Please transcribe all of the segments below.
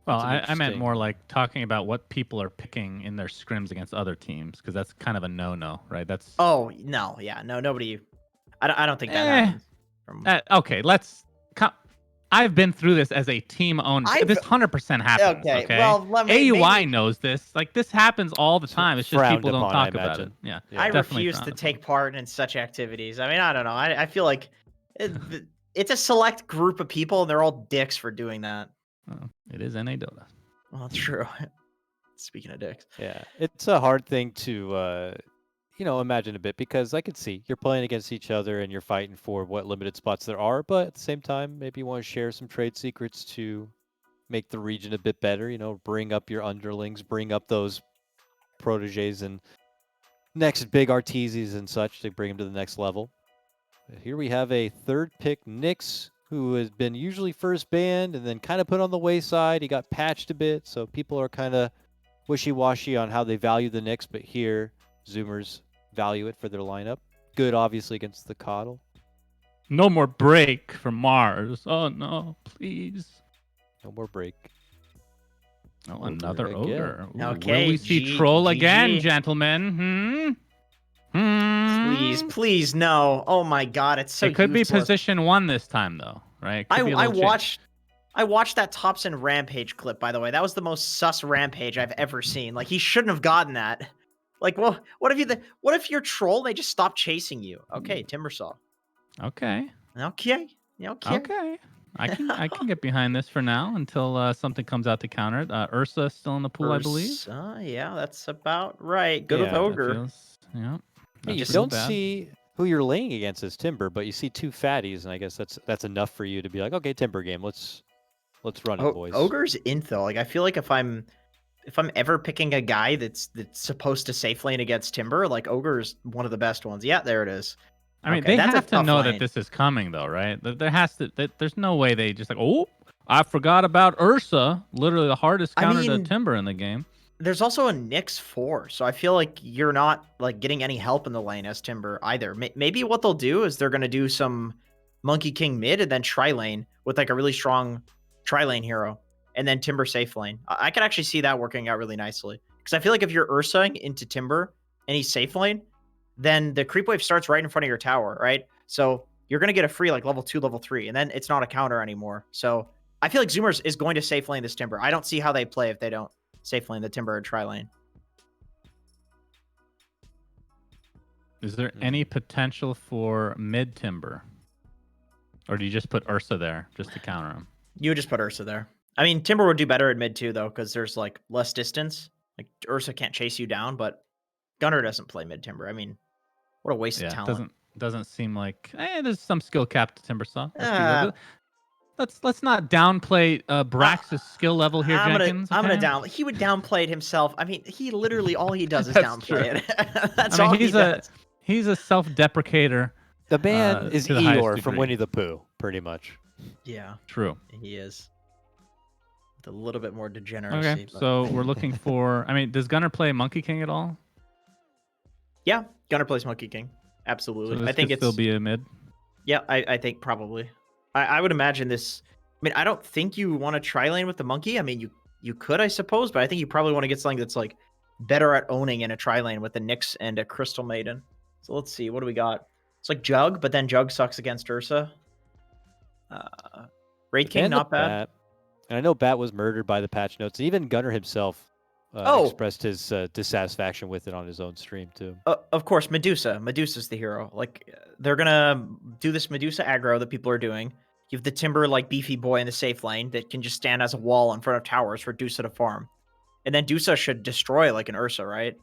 Well, It's an I meant interesting. more like talking about what people are picking in their scrims against other teams, because that's kind of a no-no, right? That's Oh no, yeah, no, nobody. I don't think that eh. happens. From Okay, I've been through this as a team owner. I've This 100% happens. okay. Okay, Well, AUI mainly knows this. Like this happens all the time. It's just Frowned people don't upon, I talk about it. imagine. Yeah, Yeah. I definitely refuse frowned to upon. take part in such activities. I mean, I don't know. I feel like it's a select group of people, and they're all dicks for doing that. Well, it is NA Dota. Well, true. Speaking of dicks. Yeah, it's a hard thing to, imagine a bit because I could see you're playing against each other and you're fighting for what limited spots there are, but at the same time, maybe you want to share some trade secrets to make the region a bit better. Bring up your underlings, bring up those proteges and next big arteses and such to bring them to the next level. Here we have a third pick, Nyx, who has been usually first banned and then kind of put on the wayside. He got patched a bit, so people are kind of wishy-washy on how they value the Nyx, but here, Zoomers value it for their lineup. Good, obviously, against the Coddle. No more break from Mars. Oh no, please. No more break. Oh, another again. ogre. Ooh, Okay, will we see G- troll GG. again, gentlemen? Please, no. Oh my god, it's so It could useless. be position 1 this time, though, right? It could be a little change. I watched that Thompson Rampage clip, by the way. That was the most sus Rampage I've ever seen. Like, he shouldn't have gotten that. Like, well, what if you're troll, they just stop chasing you? Okay, Timbersaw. Okay. Okay. Okay. I can get behind this for now until something comes out to counter it. Ursa is still in the pool, I believe. Ursa, yeah, that's about right. Good with Yeah, that ogre. Yeah. Hey, you That's don't bad. see who you're laying against as Timber, but you see two fatties, and I guess that's enough for you to be like, okay, Timber game, let's run it, boys. Ogre's infill. Like, I feel like if I'm ever picking a guy that's supposed to safe lane against Timber, like Ogre's one of the best ones. Yeah, there it is. I mean, Okay, they that's a have to tough know lane. that this is coming, though, right? There's no way they just like, oh, I forgot about Ursa. Literally the hardest counter to Timber in the game. There's also a Nyx 4, so I feel like you're not like getting any help in the lane as Timber either. Maybe what they'll do is they're going to do some Monkey King mid and then tri lane with like a really strong tri lane hero, and then Timber safe lane. I could actually see that working out really nicely because I feel like if you're Ursaing into Timber and he's safe lane, then the creep wave starts right in front of your tower, right? So you're going to get a free like level 2, level 3, and then it's not a counter anymore. So I feel like Zoomers is going to safe lane this Timber. I don't see how they play if they don't safe lane the Timber or tri lane. Is there any potential for mid Timber? Or do you just put Ursa there just to counter him? You would just put Ursa there. I mean, Timber would do better at mid too, though, because there's like less distance. Like Ursa can't chase you down, but Gunner doesn't play mid Timber. I mean, what a waste of talent. Doesn't seem like there's some skill cap to Timbersaw. Let's not downplay Brax's skill level here, Jenkins. I'm gonna down. He would downplay it himself. I mean, he literally all he does is downplay it. That's all he does. He's a self-deprecator. The man is to the Eeyore from Winnie the Pooh, pretty much. Yeah, true. He is. With a little bit more degeneracy. Okay, so we're looking for. I mean, does Gunner play Monkey King at all? Yeah, Gunner plays Monkey King. Absolutely. So this I think could still be a mid. Yeah, I think probably. I would imagine this. I mean, I don't think you want to tri lane with the monkey. I mean, you could, I suppose, but I think you probably want to get something that's like better at owning in a tri lane with a Nyx and a Crystal Maiden. So let's see, what do we got? It's like Jug, but then Jug sucks against Ursa. Raid King, not bad. Bat. And I know Bat was murdered by the patch notes. Even Gunner himself expressed his dissatisfaction with it on his own stream too. Of course, Medusa. Medusa's the hero. Like, they're gonna do this Medusa aggro that people are doing. You have the Timber, like, beefy boy in the safe lane that can just stand as a wall in front of towers for Dusa to farm. And then Dusa should destroy like an Ursa, right?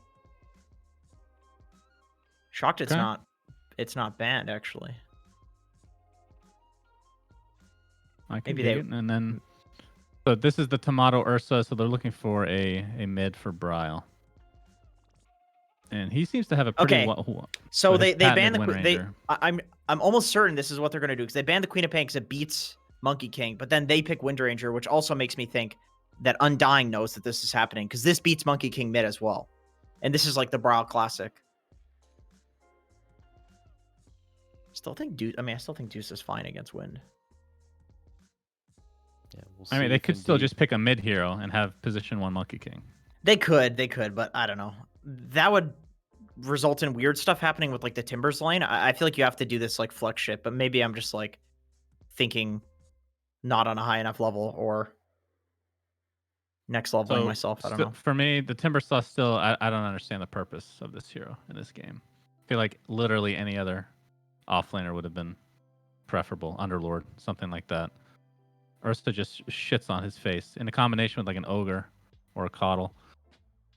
Shocked it's not banned, actually. I can dig it. And then, so this is the Tomato Ursa, so they're looking for a mid for Bryle. And he seems to have a pretty so they banned the I'm almost certain this is what they're going to do, because they banned the Queen of Pain because it beats Monkey King, but then they pick Wind Ranger, which also makes me think that Undying knows that this is happening, because this beats Monkey King mid as well. And this is like the Bryle Classic. I still think Deuce is fine against Wind. Yeah, we'll I mean, see they if could still indeed- just pick a mid hero and have position 1 Monkey King. They could, but I don't know. That would result in weird stuff happening with like the Timbers lane. I feel like you have to do this like flex shit, but maybe I'm just like thinking not on a high enough level or next leveling myself. I don't know. For me, the Timbersaw still, I don't understand the purpose of this hero in this game. I feel like literally any other offlaner would have been preferable. Underlord, something like that. Ursa just shits on his face in a combination with like an ogre or a coddle.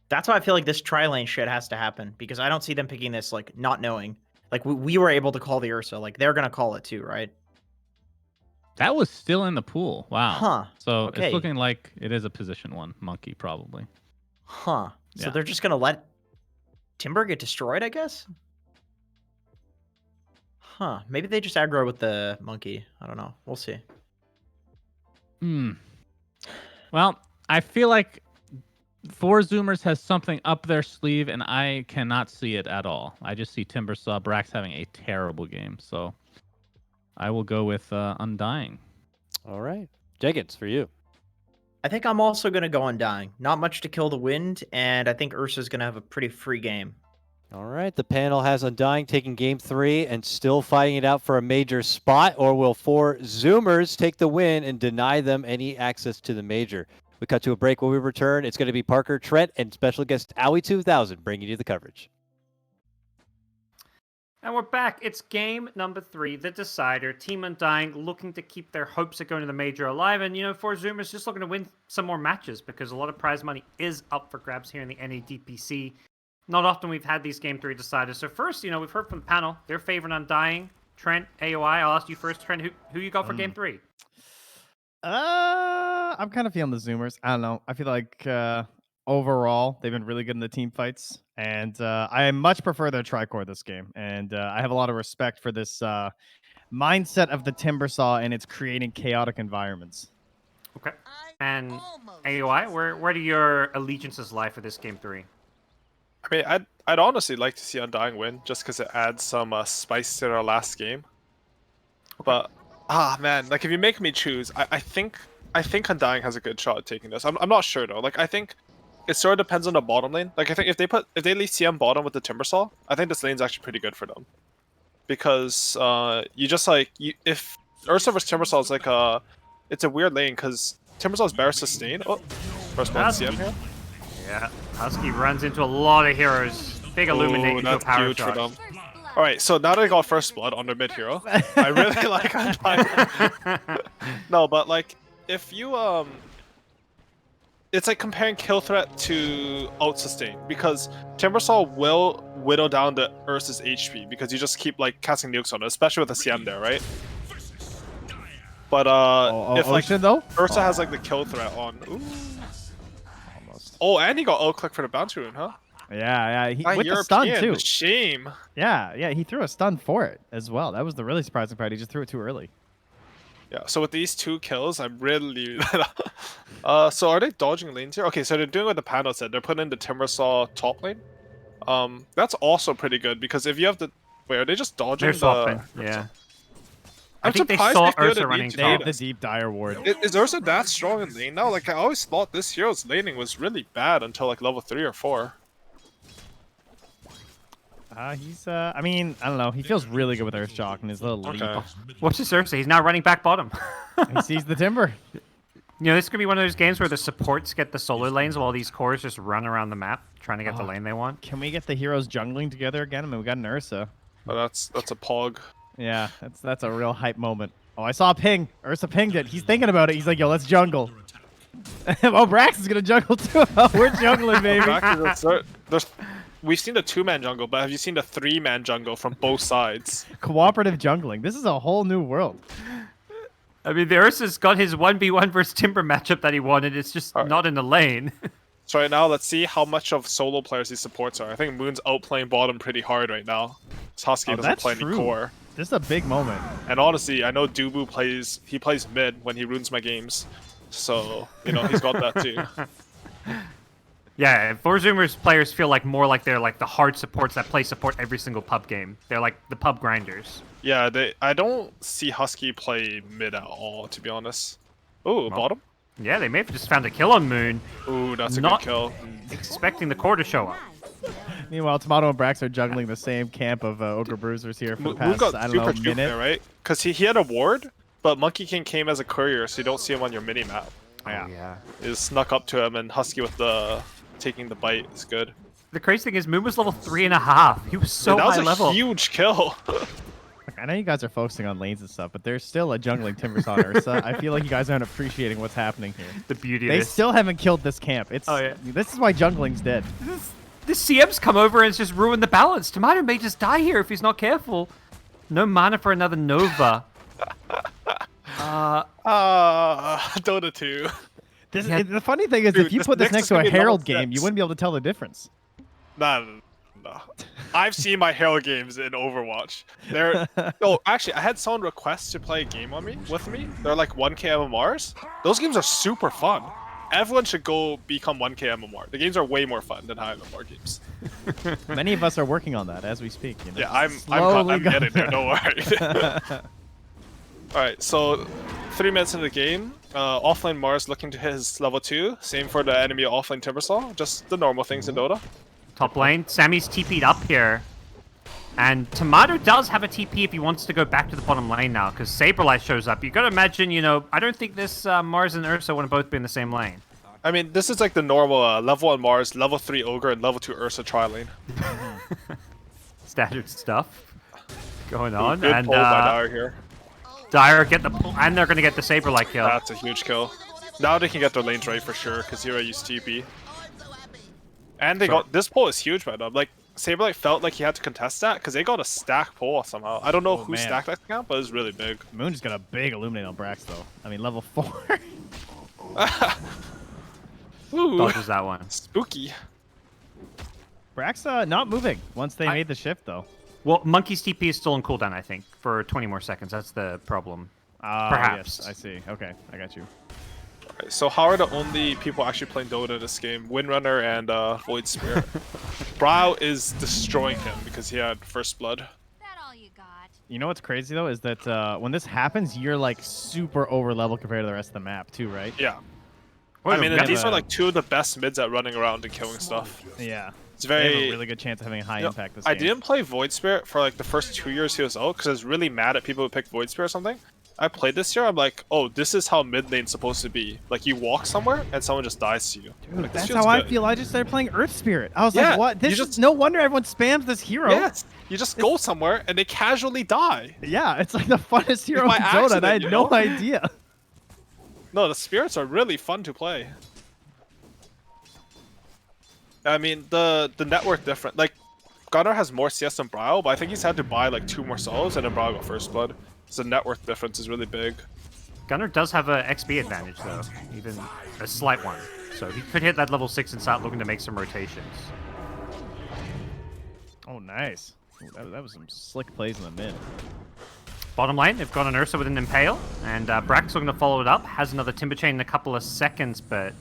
That's why I feel like this tri-lane shit has to happen, because I don't see them picking this like not knowing. Like we were able to call the Ursa, like they're gonna call it too, right? That was still in the pool. Wow. Huh. So Okay. it's looking like it is a position 1 monkey probably. Huh. So Yeah. they're just gonna let Timber get destroyed, I guess? Huh. Maybe they just aggro with the monkey. I don't know. We'll see. Well, I feel like Four Zoomers has something up their sleeve, and I cannot see it at all. I just see Timbersaw Brax having a terrible game, so I will go with Undying. All right. Jenkins, for you. I think I'm also gonna go Undying. Not much to kill the wind, and I think Ursa's gonna have a pretty free game. All right. The panel has Undying taking game 3 and still fighting it out for a major spot, or will 4 Zoomers take the win and deny them any access to the major? We cut to a break. When we return, it's going to be Parker, Trent, and special guest Aui2000 bringing you the coverage. And we're back. It's game number 3, the decider. Team Undying looking to keep their hopes of going to the major alive. And, for Zoomers, just looking to win some more matches because a lot of prize money is up for grabs here in the NADPC. Not often we've had these game 3 deciders. So first, we've heard from the panel. They're favoring Undying. Trent, AOI, I'll ask you first. Trent, who you got for game 3? I'm kind of feeling the Zoomers. I don't know. I feel like overall they've been really good in the team fights, and I much prefer their tricore this game. And I have a lot of respect for this mindset of the Timbersaw, and it's creating chaotic environments. Okay. And AOI, where do your allegiances lie for this game 3? I mean, I'd honestly like to see Undying win, just because it adds some spice to their last game. But man, like if you make me choose, I think Undying has a good shot at taking this. I'm not sure though. Like I think it sort of depends on the bottom lane. Like I think if they leave CM bottom with the Timbersaw, I think this lane's actually pretty good for them. Because if Ursa vs Timbersaw is like it's a weird lane because Timbersaw's better sustain. Oh, first blood CM here. Yeah, Husky runs into a lot of heroes. Big illuminate into a that's power huge for shot. them. All right, so now that I got first blood on their mid hero, I really like Undying. No, but like if you it's like comparing kill threat to out sustain because Timbersaw will whittle down the Ursa's HP because you just keep like casting nukes on it, especially with the CM there, right? But if like though? Ursa has like the kill threat on, ooh. Almost. Oh, and he got ult click for the bounty rune, huh? Yeah. He, Ah, with the stun European, too. Shame. Yeah. He threw a stun for it as well. That was the really surprising part. He just threw it too early. Yeah, so with these 2 kills, I'm really... so are they dodging lanes here? Okay, so they're doing what the panel said. They're putting in the Timbersaw top lane. That's also pretty good, because if you have the... Wait, are they just dodging They're the... swapping, yeah. I I'm think they surprised saw they feel Ursa the running need to They do have the this. deep dire ward. Is Ursa that strong in lane now? Like, I always thought this hero's laning was really bad until like level 3 or 4. He's I mean, I don't know. He feels really good with Earthshock and his little leap. Okay. What's his Ursa? He's now running back bottom. He sees the timber. This could be one of those games where the supports get the solo lanes while these cores just run around the map trying to get the lane they want. Can we get the heroes jungling together again? I mean, we got an Ursa. But that's a pog. Yeah, that's a real hype moment. Oh, I saw a ping. Ursa pinged it. He's thinking about it. He's like, yo, let's jungle. Oh, Brax is going to jungle too. We're jungling, baby. We've seen the 2-man jungle, but have you seen the 3-man jungle from both sides? Cooperative jungling. This is a whole new world. I mean, the Ursa's got his 1v1 versus Timber matchup that he wanted. It's just not in the lane. So right now, let's see how much of solo players these supports are. I think Moon's outplaying bottom pretty hard right now. Husky doesn't that's play any true. core. This is a big moment. And honestly, I know Dubu plays mid when he ruins my games. So, he's got that too. Yeah, for Zoomers, players feel like more like they're like the hard supports that play support every single pub game. They're like the pub grinders. Yeah, I don't see Husky play mid at all, to be honest. Oh, bottom. Yeah, they may have just found a kill on Moon. Ooh, that's a Not- good kill. Expecting the core to show up. Meanwhile, Tomato and Brax are juggling the same camp of Ogre Bruisers here for the Moon past, got I don't super know, duped minute. there, right? Because he had a ward, but Monkey King came as a courier, so you don't see him on your mini map. Yeah. Oh, yeah. He just snuck up to him, and Husky with the taking the bite is good. The crazy thing is, Moon was level 3.5. He was so Dude, that was high a level. huge kill. Look, I know you guys are focusing on lanes and stuff, but there's still a jungling Timbers on Ursa. I feel like you guys aren't appreciating what's happening here. The beauty of They this. still haven't killed this camp. It's Oh, yeah. This is why jungling's dead. This CM's come over and it's just ruined the balance. Tomato may just die here if he's not careful. No mana for another Nova. Dota 2. The funny thing is, Dude, if you this put this next next is to a gonna be level Herald game, you 6. wouldn't be able to tell the difference. No. I've seen my Herald games in Overwatch. Actually, I had someone request to play a game with me. They're like 1K MMRs. Those games are super fun. Everyone should go become 1K MMR. The games are way more fun than high MMR games. Many of us are working on that as we speak. You know? Yeah, I'm Slowly getting there. going. Don't worry. All right, so 3 minutes into the game, offlane Mars looking to hit his level 2. Same for the enemy offlane Timbersaw. Just the normal things in Dota. Top lane, Sammy's TP'd up here. And Tomato does have a TP if he wants to go back to the bottom lane now, because Saberlight shows up. You gotta imagine, I don't think this Mars and Ursa want to both be in the same lane. I mean, this is like the normal level 1 Mars, level 3 Ogre, and level 2 Ursa tri-lane. Standard stuff going on. Good And pull by Dire here. Dire get the pull, and they're gonna get the Saberlight kill. That's a huge kill. Now they can get their lanes right for sure, because Hero used TP. And they got this pull is huge by them. Like Saberlight felt like he had to contest that because they got a stack pull somehow. I don't know who man. stacked that account, but it was really big. Moon just got a big Illuminate on Brax, though. I mean, level 4. Ooh, Dodges that one. spooky. Brax not moving once they made the shift, though. Well, Monkey's TP is still on cooldown, I think, for 20 more seconds. That's the problem. Perhaps. Yes, I see. Okay, I got you. Alright, so how are the only people actually playing Dota this game? Windrunner and Void Spirit. Brow is destroying him because he had first blood. That all you got? You know what's crazy, though, is that when this happens, you're, like, super over level compared to the rest of the map, too, right? Yeah. Well, I mean, yeah, these are like 2 of the best mids at running around and killing stuff. Yeah. It's They have very. a really good chance of having a high You know, impact this I game. didn't play Void Spirit for like the first 2 years he was out because I was really mad at people who picked Void Spirit or something. I played this year, I'm like, oh, this is how mid lane's supposed to be. Like, you walk somewhere and someone just dies to you. Dude, Like, this that's feels how I good. feel. I just started playing Earth Spirit. I was Yeah, like, what? This you is just- no wonder everyone spams this hero. Yes, you just go somewhere and they casually die. Yeah, it's like the funnest hero in by Dota, and I accident, had you no know? idea. No, the spirits are really fun to play. I mean, the net worth different. Like, Gunnar has more CS than Brow, but I think he's had to buy like 2 more solos and then Brow got first blood. So the net worth difference is really big. Gunnar does have a XP advantage, though. Even a slight one. So he could hit that level 6 and start looking to make some rotations. Oh, nice. Ooh, that was some slick plays in the mid. Bottom lane, they've got an Ursa with an Impale, and Brax looking to follow it up. Has another Timber Chain in a couple of seconds, but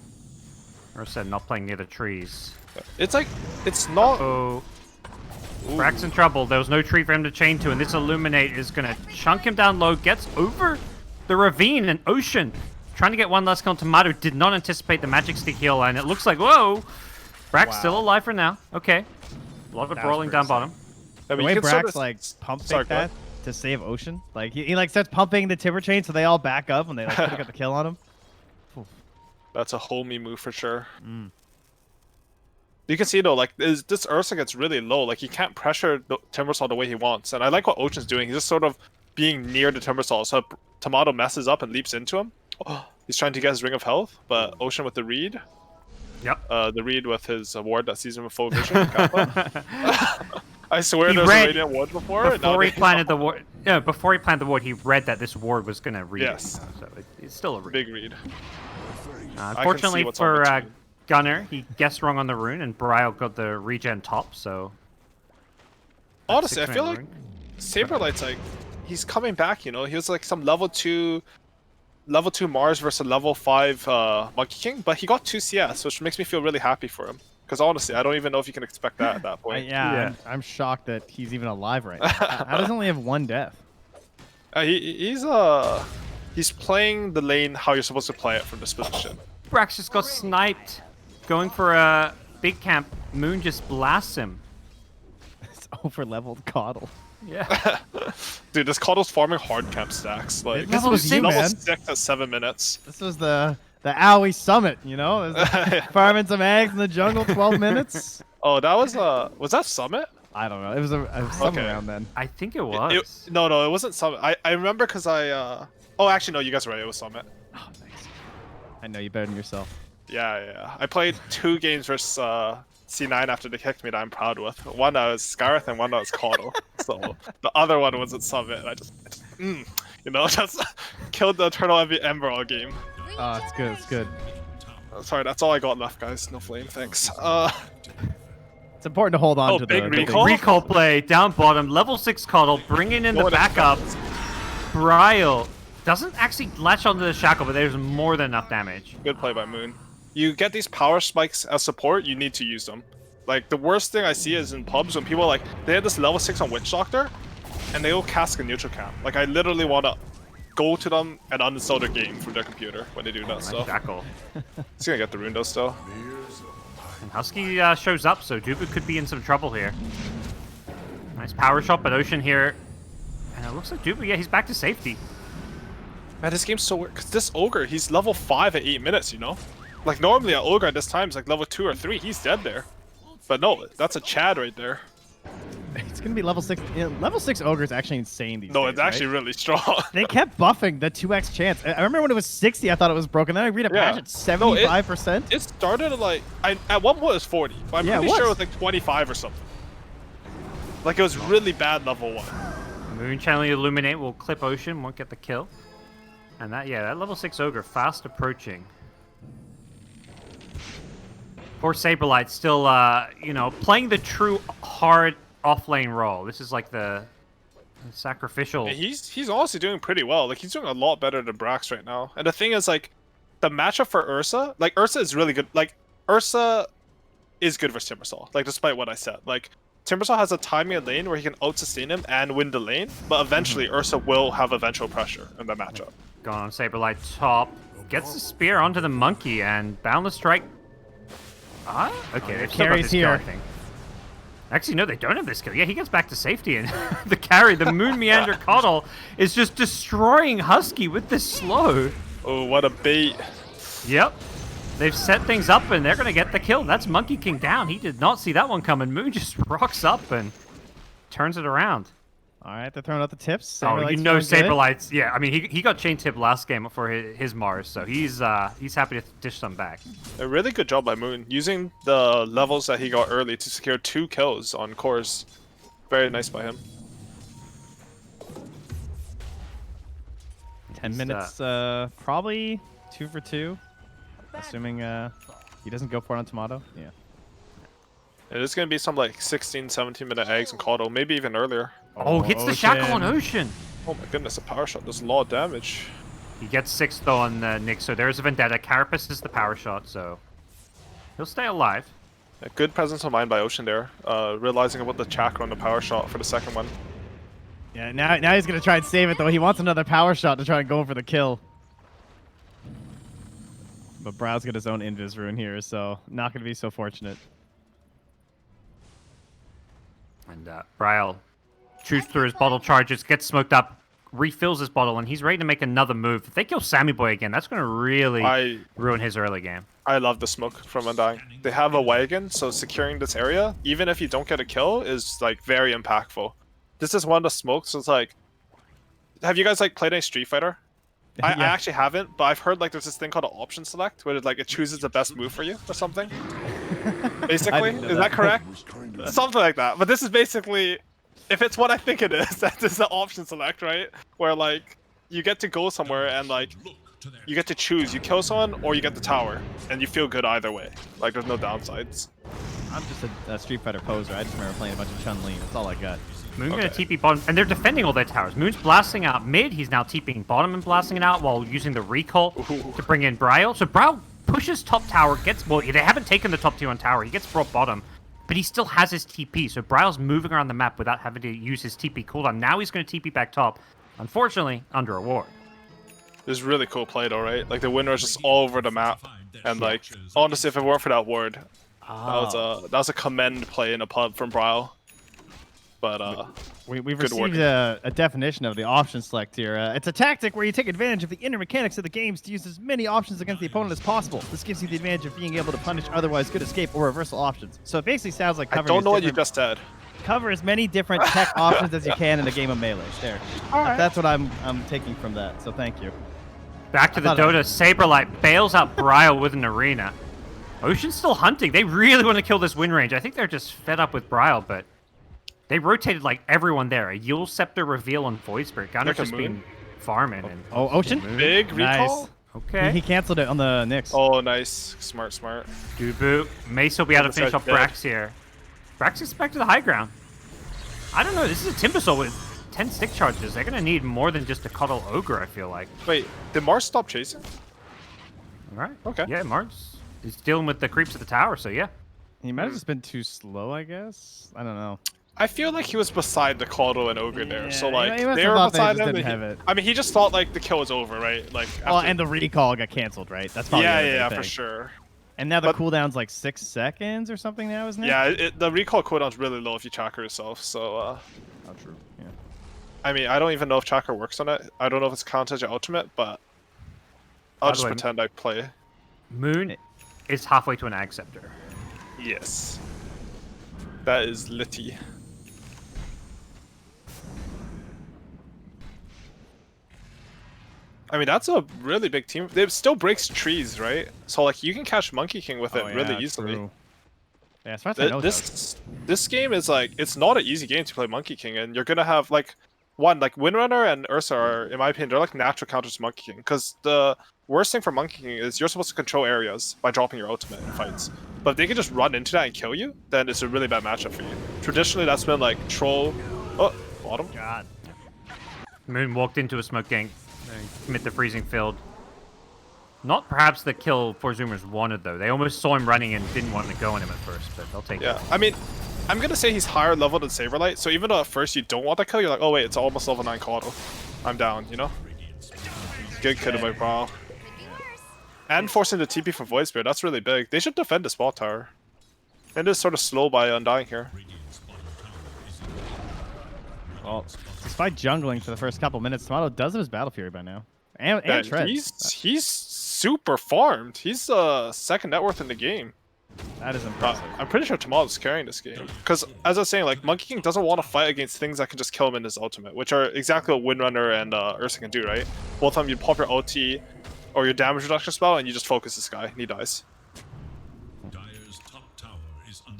Ursa not playing near the trees. It's like, it's not. Oh, Brax in trouble. There was no tree for him to chain to, and this Illuminate is going to chunk him down low. Gets over the ravine and Ocean. Trying to get one last kill on Tomato. Did not anticipate the Magic Stick heal, and it looks like, whoa! Brax still alive for now. Okay. A lot of That was brawling down pretty bottom. I The mean, way you can sort Brax of- like pump Sorry, fake go ahead. that to save Ocean, like he like starts pumping the Timber Chain, so they all back up and they like got the kill on him. That's a homie move for sure. Mm. You can see though, like this Ursa gets really low. Like he can't pressure the Timbersaw the way he wants, and I like what Ocean's doing. He's just sort of being near the Timbersaw, so Tomato messes up and leaps into him. Oh, he's trying to get his Ring of Health, but Ocean with the read. Yep. The read with his ward that sees him with full vision. I swear He there's read- a Radiant ward before. and now Before he they- planted the ward, yeah, before he planted the ward, he read that this ward was going to read. Yes. So it's still a read. Big read. Unfortunately what's on for the team. Gunnar, he guessed wrong on the rune, and Brio got the regen top. So Honestly, I 6-man feel like rune. Saberlight's like he's coming back. You know, he was like some level 2 Mars versus level 5 Monkey King, but he got 2 CS, which makes me feel really happy for him. Because honestly, I don't even know if you can expect that at that point. Yeah, I'm shocked that he's even alive right now. How does he only have 1 death? He's he's playing the lane how you're supposed to play it from this position. Brax just got sniped. Going for a big camp. Moon just blasts him. It's over-leveled Coddle. Yeah. Dude, this Coddle's farming hard camp stacks. Like, This was you, level man. 6 at 7 minutes. This was the Aui summit, you know? Farming some eggs in the jungle, 12 minutes. Oh, that was that Summit? I don't know. It was something Okay. around then. I think it was. No, it wasn't Summit. I remember because oh, actually, no, you guys are right. It was Summit. Oh, nice. I know you better than yourself. Yeah. I played 2 games versus C9 after they kicked me that I'm proud with. One I was Scarith and one I was Caudle. So the other one was at Summit, and I just just killed the Eternal Ember all game. Oh, it's good. It's good. Sorry, that's all I got left, guys. No flame, thanks. It's important to hold on Oh, to big the recall? Recall play down bottom. Level 6 Coddle bringing in the More than backup. Bryle doesn't actually latch onto the shackle, but there's more than enough damage. Good play by Moon. You get these power spikes as support, you need to use them. Like, the worst thing I see is in pubs when people like, they have this level 6 on Witch Doctor, and they will cast a neutral camp. Like, I literally want to go to them and uninstall their game from their computer when they do that Nice stuff. shackle. He's gonna get the rune though still. And Husky shows up, so Dubu could be in some trouble here. Nice power shot, but Ocean here. And it looks like Dubu, yeah, he's back to safety. Man, this game's so weird, because this Ogre, he's level 5 at 8 minutes, you know? Like, normally an Ogre at this time is like level 2 or 3, he's dead there. But no, that's a Chad right there. It's gonna be level 6. Yeah, level 6 Ogre is actually insane these No, days, it's actually right? really strong. They kept buffing the 2x chance. I remember when it was 60, I thought it was broken. Then I read a Yeah. patch at 75%. It started at like, at one point it was 40, but I'm Yeah, pretty it sure it was. was like 25 or something. Like, it was really bad level 1. Moon channeling Illuminate will clip Ocean, won't get the kill. And that level 6 Ogre fast approaching. Poor Saberlight still, playing the true hard offlane role. This is like the sacrificial. And he's honestly doing pretty well. Like, he's doing a lot better than Brax right now. And the thing is, like, the matchup for Ursa, like, Ursa is really good. Like, Ursa is good versus Timbersaw, like, despite what I said. Like, Timbersaw has a timing in lane where he can out-sustain him and win the lane, but eventually Ursa will have eventual pressure in the matchup. Going on Saberlight top. Gets the spear onto the monkey and Boundless Strike. Okay, they've still got carry's this kill, I here. think. Actually, no, they don't have this kill. Yeah, he gets back to safety, and the carry, the Moon Meander Coddle, is just destroying Husky with this slow. Oh, what a bait. Yep. They've set things up, and they're going to get the kill. That's Monkey King down. He did not see that one coming. Moon just rocks up and turns it around. All right, they're throwing out the tips. Oh, Saberlight's you know feeling good. Saberlight's. Yeah, I mean, he got chain tip last game for his Mars, so he's happy to dish some back. A really good job by Moon, using the levels that he got early to secure 2 kills on cores. Very nice by him. 10 minutes, probably 2 for 2. Assuming he doesn't go for it on Tomato. Yeah. It's going to be some like 16, 17 minute eggs and Caudle, maybe even earlier. Oh, hits the shackle on Ocean. Oh my goodness, a power shot does a lot of damage. He gets 6 though on Nick, so there's a Vendetta. Carapace is the power shot, so he'll stay alive. A good presence of mind by Ocean there, realizing about the chakra on the power shot for the second one. Yeah, now he's going to try and save it, though. He wants another power shot to try and go for the kill. But Brow's got his own Invis rune here, so not going to be so fortunate. And Bryle chews through his bottle charges, gets smoked up, refills his bottle, and he's ready to make another move. If they kill Sammy Boy again, that's going to really ruin his early game. I love the smoke from Undying. They have a wagon, so securing this area, even if you don't get a kill, is like very impactful. This is one of the smokes, so it's like... Have you guys like played any Street Fighter? I actually haven't, but I've heard like there's this thing called an option select, where it chooses the best move for you or something. Basically, is that correct? Something like that. But this is basically, if it's what I think it is, that is the option select, right? Where like you get to go somewhere and like you get to choose, you kill someone or you get the tower, and you feel good either way. Like there's no downsides. I'm just a Street Fighter poser. I just remember playing a bunch of Chun-Li. That's all I got. Moon gonna TP bottom, and they're defending all their towers. Moon's blasting out mid. He's now TPing bottom and blasting it out while using the recall to bring in Bryle. So Bryle pushes top tower, they haven't taken the top tier on tower. He gets brought bottom, but he still has his TP. So Bryle's moving around the map without having to use his TP cooldown. Now he's going to TP back top, unfortunately, under a ward. was really cool play though, right? Like the winner was just all over the map, and like honestly, if it weren't for that ward, that was a commend play in a pub from Bryle. But we've good received a definition of the option select here. It's a tactic where you take advantage of the inner mechanics of the games to use as many options against the opponent as possible. This gives you the advantage of being able to punish otherwise good escape or reversal options. So it basically sounds like I don't know what you just said. Cover as many different tech options as you can in a game of Melee. There. All right. That's what I'm taking from that. So thank you. Back to the Dota. Saberlight bails out Bryle with an arena. Ocean's still hunting. They really want to kill this win range. I think they're just fed up with Bryle, but they rotated like everyone there. A Yule Scepter reveal on Void Spirit. Gunner's just been farming. And Ocean? Big recall? Nice. Okay. He canceled it on the Nyx. Oh, nice. Smart. Dubu. Mace will be able to finish off Brax here. Brax is back to the high ground. I don't know. This is a Timbersaw with 10 stick charges. They're going to need more than just a Cuddle Ogre, I feel like. Wait, did Mars stop chasing? All right. Okay. Yeah, Mars is dealing with the creeps of the tower, so yeah. He might have just been too slow, I guess. I don't know. I feel like he was beside the Caudle and Ogre there, so Yeah, like he must they have were thought they beside just him. didn't have it. I mean, he just thought like the kill was over, right? Like Well, after- and the recall got canceled, right? That's probably the other yeah, big for thing. sure. And now the But- cooldown's like 6 seconds or something now, isn't it? Yeah, the recall cooldown's really low if you tracker yourself. So, Oh, true. Yeah. I mean, I don't even know if tracker works on it. I don't know if it's counted as your ultimate, but I'll By the just way, pretend I play. Moon is halfway to an Ag Scepter. Yes, that is litty. I mean, that's a really big team. It still breaks trees, right? So like you can catch Monkey King with it really easily. True. Yeah, as far as I know, it does. This game is like, it's not an easy game to play Monkey King, and you're gonna have like like Windrunner and Ursa are, in my opinion, they're like natural counters to Monkey King. Because the worst thing for Monkey King is you're supposed to control areas by dropping your ultimate in fights. But if they can just run into that and kill you, then it's a really bad matchup for you. Traditionally, that's been like Troll. Oh, bottom. God. Moon walked into a smoke gank, commit the freezing field. Not perhaps the kill Four Zoomers wanted, though. They almost saw him running and didn't want to go on him at first, but they'll take it. Yeah, I mean, I'm gonna say he's higher level than Saberlight, so even though at first you don't want that kill, you're like, oh wait, it's almost level 9 Caudle. I'm down, you know? Good kid by Brawl. And forcing the TP from Void Spirit, that's really big. They should defend the spot tower. And it's sort of slow by Undying here. Well, despite jungling for the first couple minutes, Tomato does have his Battle Fury by now. And Yeah, Tread. he's super farmed. He's the second net worth in the game. That is impressive. I'm pretty sure Tomato's carrying this game. Because, as I was saying, like, Monkey King doesn't want to fight against things that can just kill him in his ultimate, which are exactly what Windrunner and Ursa can do, right? Both of them, you pop your ulti or your damage reduction spell, and you just focus this guy, and he dies.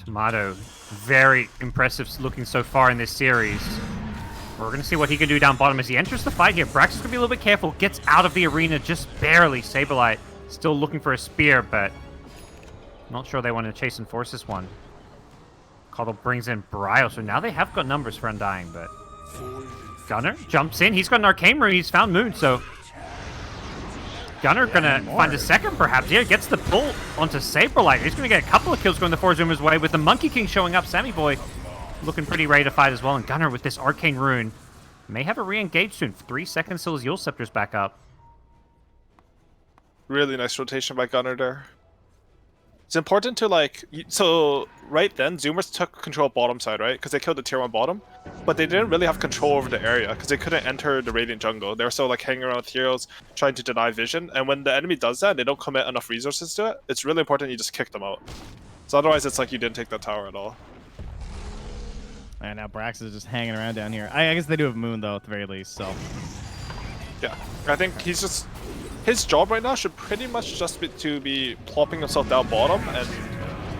Tomato, very impressive looking so far in this series. We're going to see what he can do down bottom as he enters the fight here. Brax is going to be a little bit careful. Gets out of the arena just barely. Saberlight still looking for a spear, but not sure they want to chase and force this one. Caudle brings in Bryle, so now they have got numbers for Undying, but Gunner jumps in. He's got an Arcane Rune. He's found Moon, so Gunner gonna find a second, perhaps. Yeah, gets the pull onto Saberlight. He's gonna get a couple of kills going the Four Zoomers' way with the Monkey King showing up. Sammy Boy looking pretty ready to fight as well, and Gunner with this Arcane Rune may have a re-engage soon. 3 seconds till his Yule Scepter's back up. Really nice rotation by Gunner there. It's important to, like, so right then, Zoomers took control of bottom side, right? Because they killed the tier 1 bottom, but they didn't really have control over the area because they couldn't enter the Radiant jungle. They were still, like, hanging around with heroes, trying to deny vision, and when the enemy does that, they don't commit enough resources to it, it's really important you just kick them out. So otherwise, it's like you didn't take that tower at all. And now Brax is just hanging around down here. I guess they do have Moon, though, at the very least, so. Yeah, I think he's just... His job right now should pretty much just be to be plopping himself down bottom and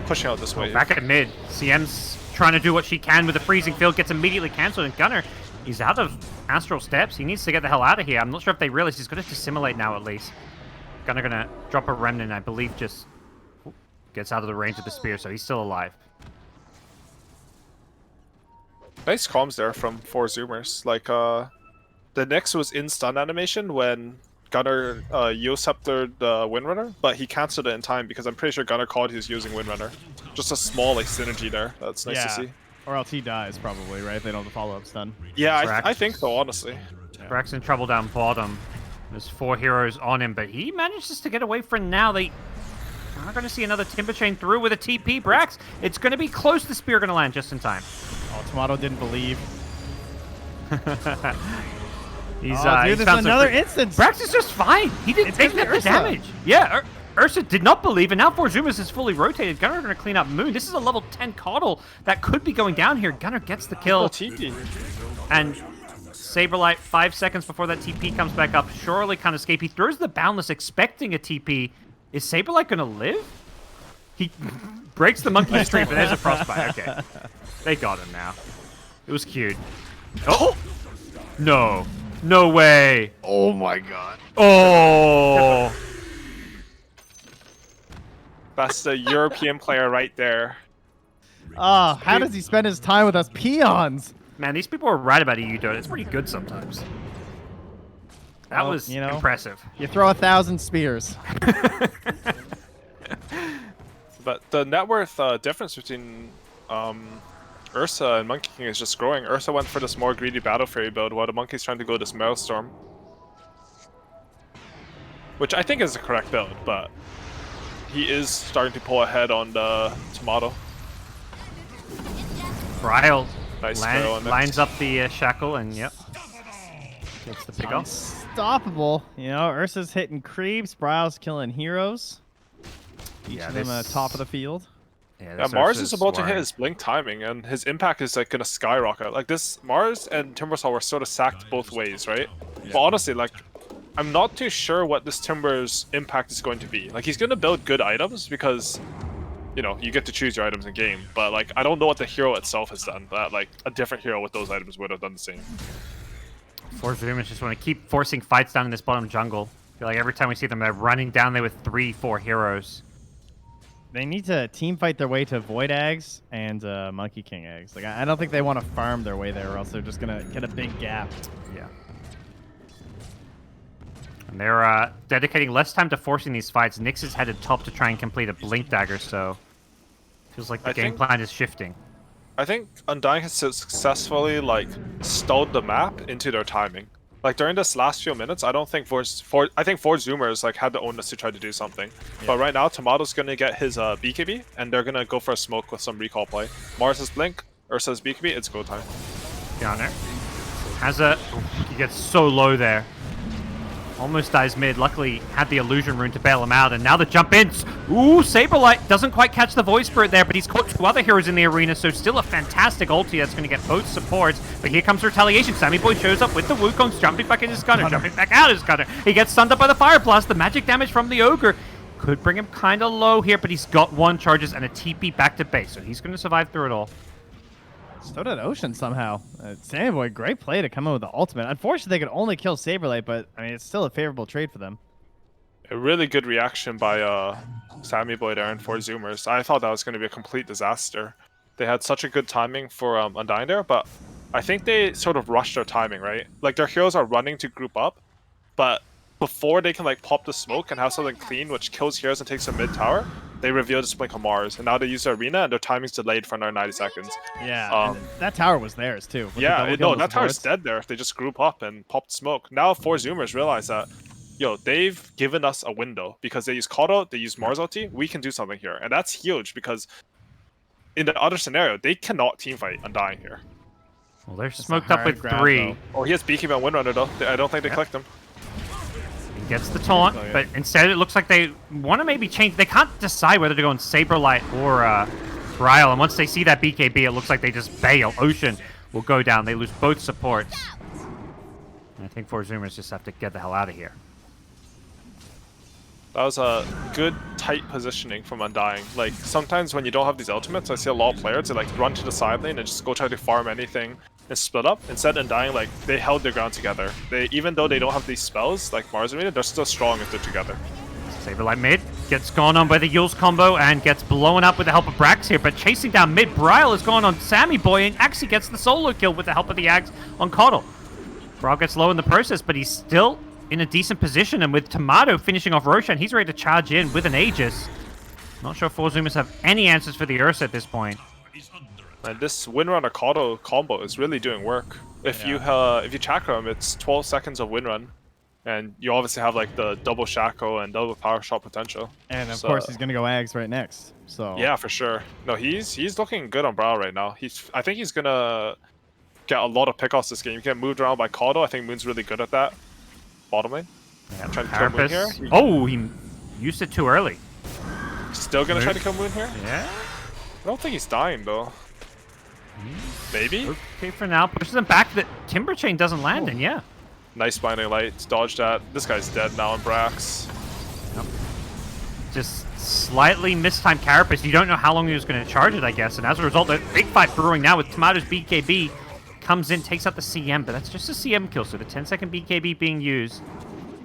pushing out this wave. Back at mid, CM's trying to do what she can with the freezing field, gets immediately cancelled, and Gunner, he's out of Astral Steps. He needs to get the hell out of here. I'm not sure if they realize he's going to dissimulate now, at least. Gunner going to drop a Remnant, I believe, just gets out of the range of the spear, so he's still alive. Nice comms there from 4 Zoomers. Like, the next was in stun animation when Gunner Yule Sceptered Windrunner, but he cancelled it in time because I'm pretty sure Gunner called he was using Windrunner. Just a small, like, synergy there. That's nice to see. Or else he dies, probably, right? If they don't have the follow-up stun. Yeah, I think so, honestly. Brax in trouble down bottom. There's 4 heroes on him, but he manages to get away for now. They are going to see another Timber Chain through with a TP. Brax, it's going to be close. The spear going to land just in time. Oh, Tomato didn't believe. He's there's another instance. Brax is just fine. He didn't take that damage. Yeah, Ursa did not believe, and now Forzumus is fully rotated. Gunnar are going to clean up Moon. This is a level 10 Coddle that could be going down here. Gunnar gets the kill. And Saberlight, 5 seconds before that TP comes back up, surely can't escape. He throws the Boundless expecting a TP. Is Saberlight going to live? He breaks the monkey streak, but there's a Frostbite. Okay. They got him now. It was cute. Oh! No. No way. Oh my god. Oh! That's the European player right there. How does he spend his time with us peons? Man, these people are right about EU Dota. It's pretty good sometimes. That was impressive. You throw 1,000 spears. But the net worth difference between Ursa and Monkey King is just growing. Ursa went for this more greedy Battle Fairy build, while the Monkey's trying to go this Maelstrom. Which I think is the correct build, but he is starting to pull ahead on the Tomato. Bryle Nice lines up the shackle and yep. Gets the pick up. Unstoppable. Ursa's hitting creeps, Bryle's killing heroes. Each of them top of the field. Yeah, Mars is about to hit his blink timing, and his impact is like gonna skyrocket. Like this, Mars and Timbersaw were sort of sacked both ways, right? Yeah. But honestly, like, I'm not too sure what this Timber's impact is going to be. Like, he's gonna build good items because, you get to choose your items in game. But like, I don't know what the hero itself has done. That like a different hero with those items would have done the same. Forzumus just want to keep forcing fights down in this bottom jungle. I feel like every time we see them, they're running down there with 3-4 heroes. They need to team fight their way to Void Eggs and Monkey King Eggs. Like, I don't think they want to farm their way there, or else they're just gonna get a big gap. Yeah. And they're dedicating less time to forcing these fights. Nyx is headed top to try and complete a Blink Dagger, so feels like the game plan is shifting. I think Undying has successfully stalled the map into their timing. Like during this last few minutes, I don't think I think Zoomers had the onus to try to do something. Yeah. But right now, Tomato's gonna get his BKB, and they're gonna go for a smoke with some recall play. Mars has blink, Ursa's BKB. It's go time. Down there. He gets so low there. Almost dies mid. Luckily, had the illusion rune to bail him out, and now the jump in. Ooh, Saberlight doesn't quite catch the Void Spirit there, but he's caught 2 other heroes in the arena, so still a fantastic ulti that's going to get both supports. But here comes retaliation. Sammy Boy shows up with the Wukongs, jumping back in his gunner, jumping back out his gunner. He gets stunned up by the Fire Blast. The magic damage from the Ogre could bring him kind of low here, but he's got 1 charges and a TP back to base, so he's going to survive through it all. So did Ocean somehow. Sammy Boy, great play to come in with the ultimate. Unfortunately, they could only kill Saberlight, but I mean, it's still a favorable trade for them. A really good reaction by Sammy Boy there and 4 Zoomers. I thought that was going to be a complete disaster. They had such a good timing for Undying there, but I think they sort of rushed their timing, right? Like, their heroes are running to group up, but before they can pop the smoke and have something clean which kills heroes and takes a mid tower, they reveal the blink on Mars, and now they use the arena, and their timing's delayed for another 90 seconds. Yeah, that tower was theirs too. Yeah, no, that tower's dead there if they just group up and popped smoke. Now 4 Zoomers realize that, they've given us a window because they use Coddle, they use Mars ulti, we can do something here. And that's huge because in the other scenario, they cannot teamfight Undying here. Well, they're smoked up with 3. Oh, he has BKB on Windrunner though. I don't think they clicked him. He gets the taunt, but instead it looks like they want to maybe change. They can't decide whether to go in Saberlight or Bryle, and once they see that BKB, it looks like they just bail. Ocean will go down. They lose both supports. And I think 4 Zoomers just have to get the hell out of here. That was a good, tight positioning from Undying. Like, sometimes when you don't have these ultimates, I see a lot of players, they run to the side lane and just go try to farm anything and split up. Instead, Undying, they held their ground together. Even though they don't have these spells, like Mars Arena, they're still strong if they're together. Saberlight mid gets gone on by the Yules combo and gets blown up with the help of Brax here, but chasing down mid, Bryle is gone on Sammy Boy and actually gets the solo kill with the help of the Ags on Coddle. Bryle gets low in the process, but he's still in a decent position, and with Tomato finishing off Roshan, he's ready to charge in with an Aegis. Not sure if 4 Zoomers have any answers for the Ursa at this point. And this Windrunner Coddle combo is really doing work. If you chakra him, it's 12 seconds of Windrun. And you obviously have like the double Shaco and double power shot potential. And of So- course, he's gonna go Ags right next. So Yeah, for sure. No, he's looking good on Brow right now. I think he's gonna get a lot of pickoffs this game. You get moved around by Caudle. I think Moon's really good at that. Bottom lane. Yeah, Trying to kill Moon here. Carapace. Oh, he used it too early. Still gonna try to Move. kill Moon here? Yeah. I don't think he's dying though. Maybe? Okay for now. Pushes him back. The Timber Chain doesn't land, and yeah. Nice Blinding Light. Dodged that. This guy's dead now on Brax. Just slightly mistimed Carapace. You don't know how long he was going to charge it, I guess. And as a result, a big fight brewing now with Tomato's BKB. Comes in, takes out the CM, but that's just a CM kill. So the 10-second BKB being used.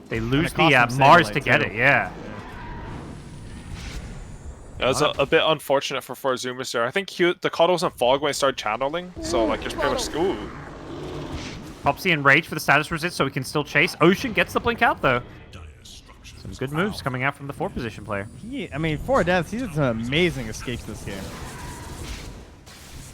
They lose it cost the them Mars Saberlight, to get too. it, yeah. It was a bit unfortunate for Zoomer there. I think the Caudle was in fog when he started channeling. So like it's pretty much ooh. Popsy in rage for the status resist, so he can still chase. Ocean gets the blink out, though. Some good moves coming out from the 4 position player. I mean, 4 deaths. He did some amazing escapes this game.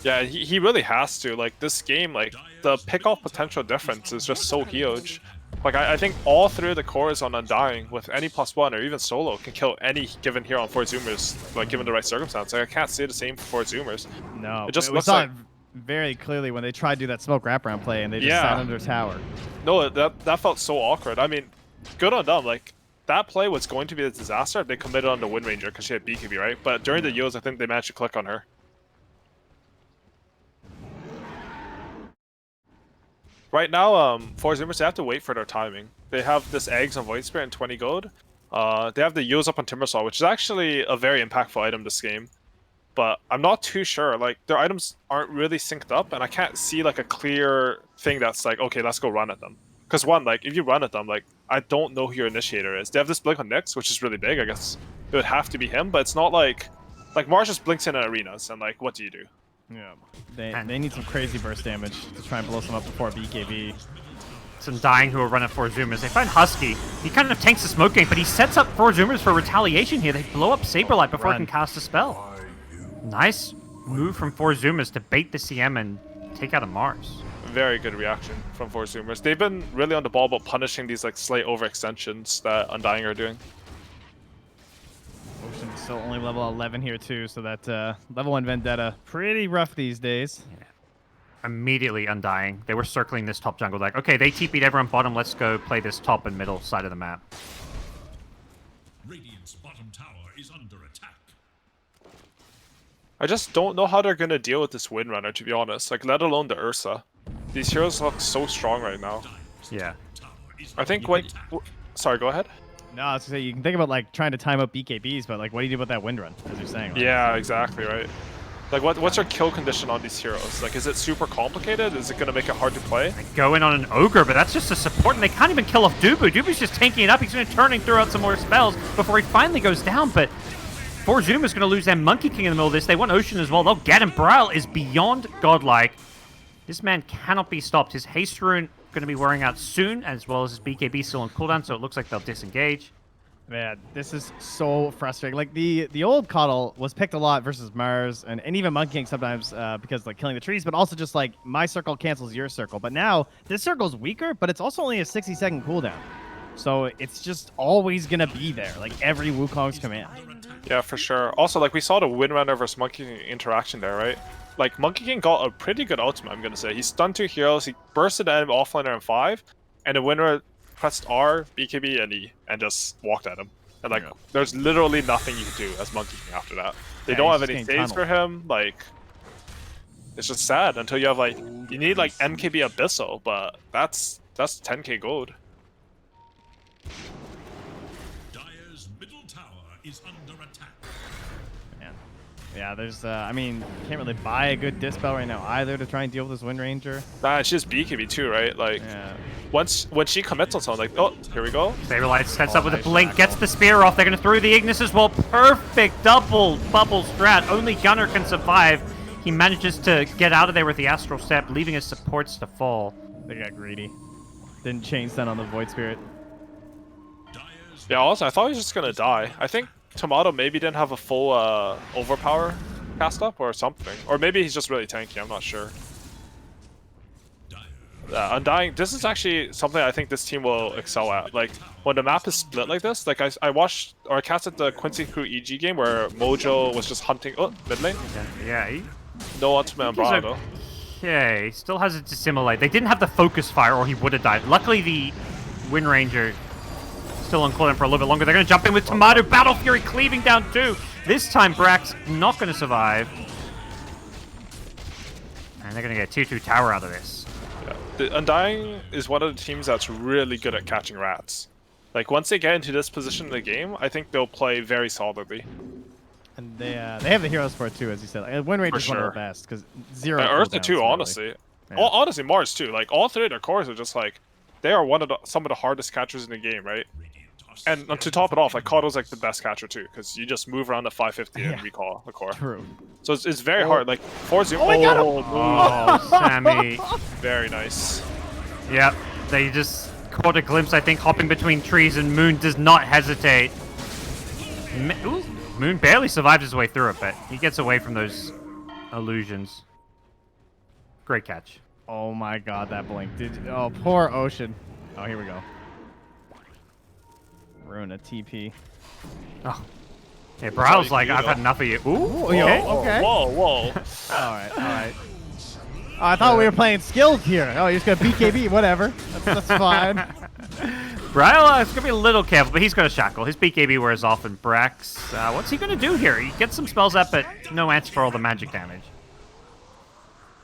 Yeah, he really has to. Like this game, like the pick-off potential difference is just so huge. Like I think all 3 of the cores on Undying with any +1 or even solo can kill any given hero on 4 Zoomers, like given the right circumstance. Like I can't say the same for 4 Zoomers. No, It just we looks saw like- it very clearly when they tried to do that smoke wraparound play and they just Yeah. sat under a tower. No, that felt so awkward. I mean, good on them. Like that play was going to be a disaster if they committed on the Wind Ranger because she had BKB, right? But during the Yos, I think they managed to click on her. Right now, 4 Zoomers, they have to wait for their timing. They have this Eggs on Void Spirit and 20 gold. They have the Yos up on Timbersaw, which is actually a very impactful item this game. But I'm not too sure. Like, their items aren't really synced up, and I can't see, like, a clear thing that's like, okay, let's go run at them. Because, one, like, if you run at them, like, I don't know who your initiator is. They have this blink on Nyx, which is really big. I guess it would have to be him, but it's not like... Like, Mars just blinks in arenas, and, like, what do you do? Yeah, they need some crazy burst damage to try and blow some up before BKB. Some Dying who are running 4 Zoomers. They find Husky. He kind of tanks the smoke game, but he sets up 4 Zoomers for retaliation here. They blow up Saberlight before he can cast a spell. Nice move from 4 Zoomers to bait the CM and take out a Mars. Very good reaction from 4 Zoomers. They've been really on the ball about punishing these like slight overextensions that Undying are doing. Ocean's still only level 11 here too, so that level 1 Vendetta pretty rough these days. Immediately Undying. They were circling this top jungle like, okay, they TP'd everyone bottom, let's go play this top and middle side of the map. Radiant's bottom tower is under attack. I just don't know how they're gonna deal with this Windrunner, to be honest. Like, let alone the Ursa. These heroes look so strong right now. Yeah. Tower is I think under what... attack. Sorry, go ahead. No, I was gonna say you can think about like trying to time up BKBs, but like what do you do about that wind run, as you're saying? Right? Yeah, exactly, right. Like, what's your kill condition on these heroes? Like, is it super complicated? Is it gonna make it hard to play? Go in on an Ogre, but that's just a support, and they can't even kill off Dubu. Dubu's just tanking it up. He's going to turn and throw out some more spells before he finally goes down, but 4 Zoomers going to lose their Monkey King in the middle of this. They want Ocean as well. They'll get him. Braille is beyond godlike. This man cannot be stopped. His Haste Rune going to be wearing out soon, as well as his BKB still on cooldown, so it looks like they'll disengage. Man, this is so frustrating. Like the old Coddle was picked a lot versus Mars and even Monkey King sometimes because like killing the trees, but also just like my circle cancels your circle. But now this circle's weaker, but it's also only a 60-second cooldown. So it's just always gonna be there, like every Wukong's command. Yeah, for sure. Also, like, we saw the Windrunner versus Monkey King interaction there, right? Like, Monkey King got a pretty good ultimate, I'm gonna say. He stunned 2 heroes, he bursted the enemy offlaner in 5, and the Windrunner pressed R, BKB, and E, and just walked at him. And, like, there's literally nothing you can do as Monkey King after that. They Yeah, don't he's have just any getting saves for him, like... It's just sad until you have, like... You need, like, MKB Abyssal, but that's 10k gold. Dire's middle tower is under attack. Man. Yeah, there's I mean, you can't really buy a good dispel right now either to try and deal with this Wind Ranger. Nah, it's just BKB too, right? Like, Yeah. when she commits on something, like, oh, here we go. Saberlight sets up with a nice blink, shackle. gets the spear off. They're going to throw the Ignis as well. Perfect double bubble strat. Only Gunner can survive. He manages to get out of there with the Astral Step, leaving his supports to fall. They got greedy. Didn't chain stun on the Void Spirit. Dire's Yeah, also, I thought he was just gonna die. I think Tomato maybe didn't have a full overpower cast up or something. Or maybe he's just really tanky, I'm not sure. Dire Undying, this is actually something I think this team will excel at. Like, when the map is split like this, like I watched, or I casted the Quincy Crew EG game where Mojo was just hunting, mid lane. Yeah, he, No ultimate on Bravo though. okay. He still has it to assimilate. They didn't have the focus fire or he would have died. Luckily, the Wind Ranger still on cooldown for a little bit longer. They're going to jump in with Tomato. Battle Fury cleaving down too. This time, Brax not going to survive. And they're going to get 2-2 tower out of this. Yeah. The Undying is one of the teams that's really good at catching rats. Like, once they get into this position in the game, I think they'll play very solidly. And they have the heroes for it too, as you said. Like, Wind Ranger is one of the best because zero. Eartha cooldowns, too, really. honestly. Yeah. Honestly, Mars too. Like, all three of their cores are just like, they are some of the hardest catchers in the game, right? And to top it off, like Kado's like the best catcher too, because you just move around the 550 and recall the core. True. So it's very hard. Like 4-0. Oh, Sammy. Very nice. Yep. They just caught a glimpse, I think, hopping between trees, and Moon does not hesitate. Ooh, Moon barely survives his way through it, but he gets away from those illusions. Great catch. Oh my god, that blink. Oh, poor Ocean. Oh, here we go. Ruin a TP. Oh. Hey, Brow's like, I've had enough of you. Ooh, okay. Okay. Whoa. Alright. Oh, I thought we were playing skilled here. Oh, you're just gonna BKB, whatever. That's fine. Bryle is gonna be a little careful, but he's gonna shackle. His BKB wears off, and Brax, what's he gonna do here? He gets some spells up, but no answer for all the magic damage.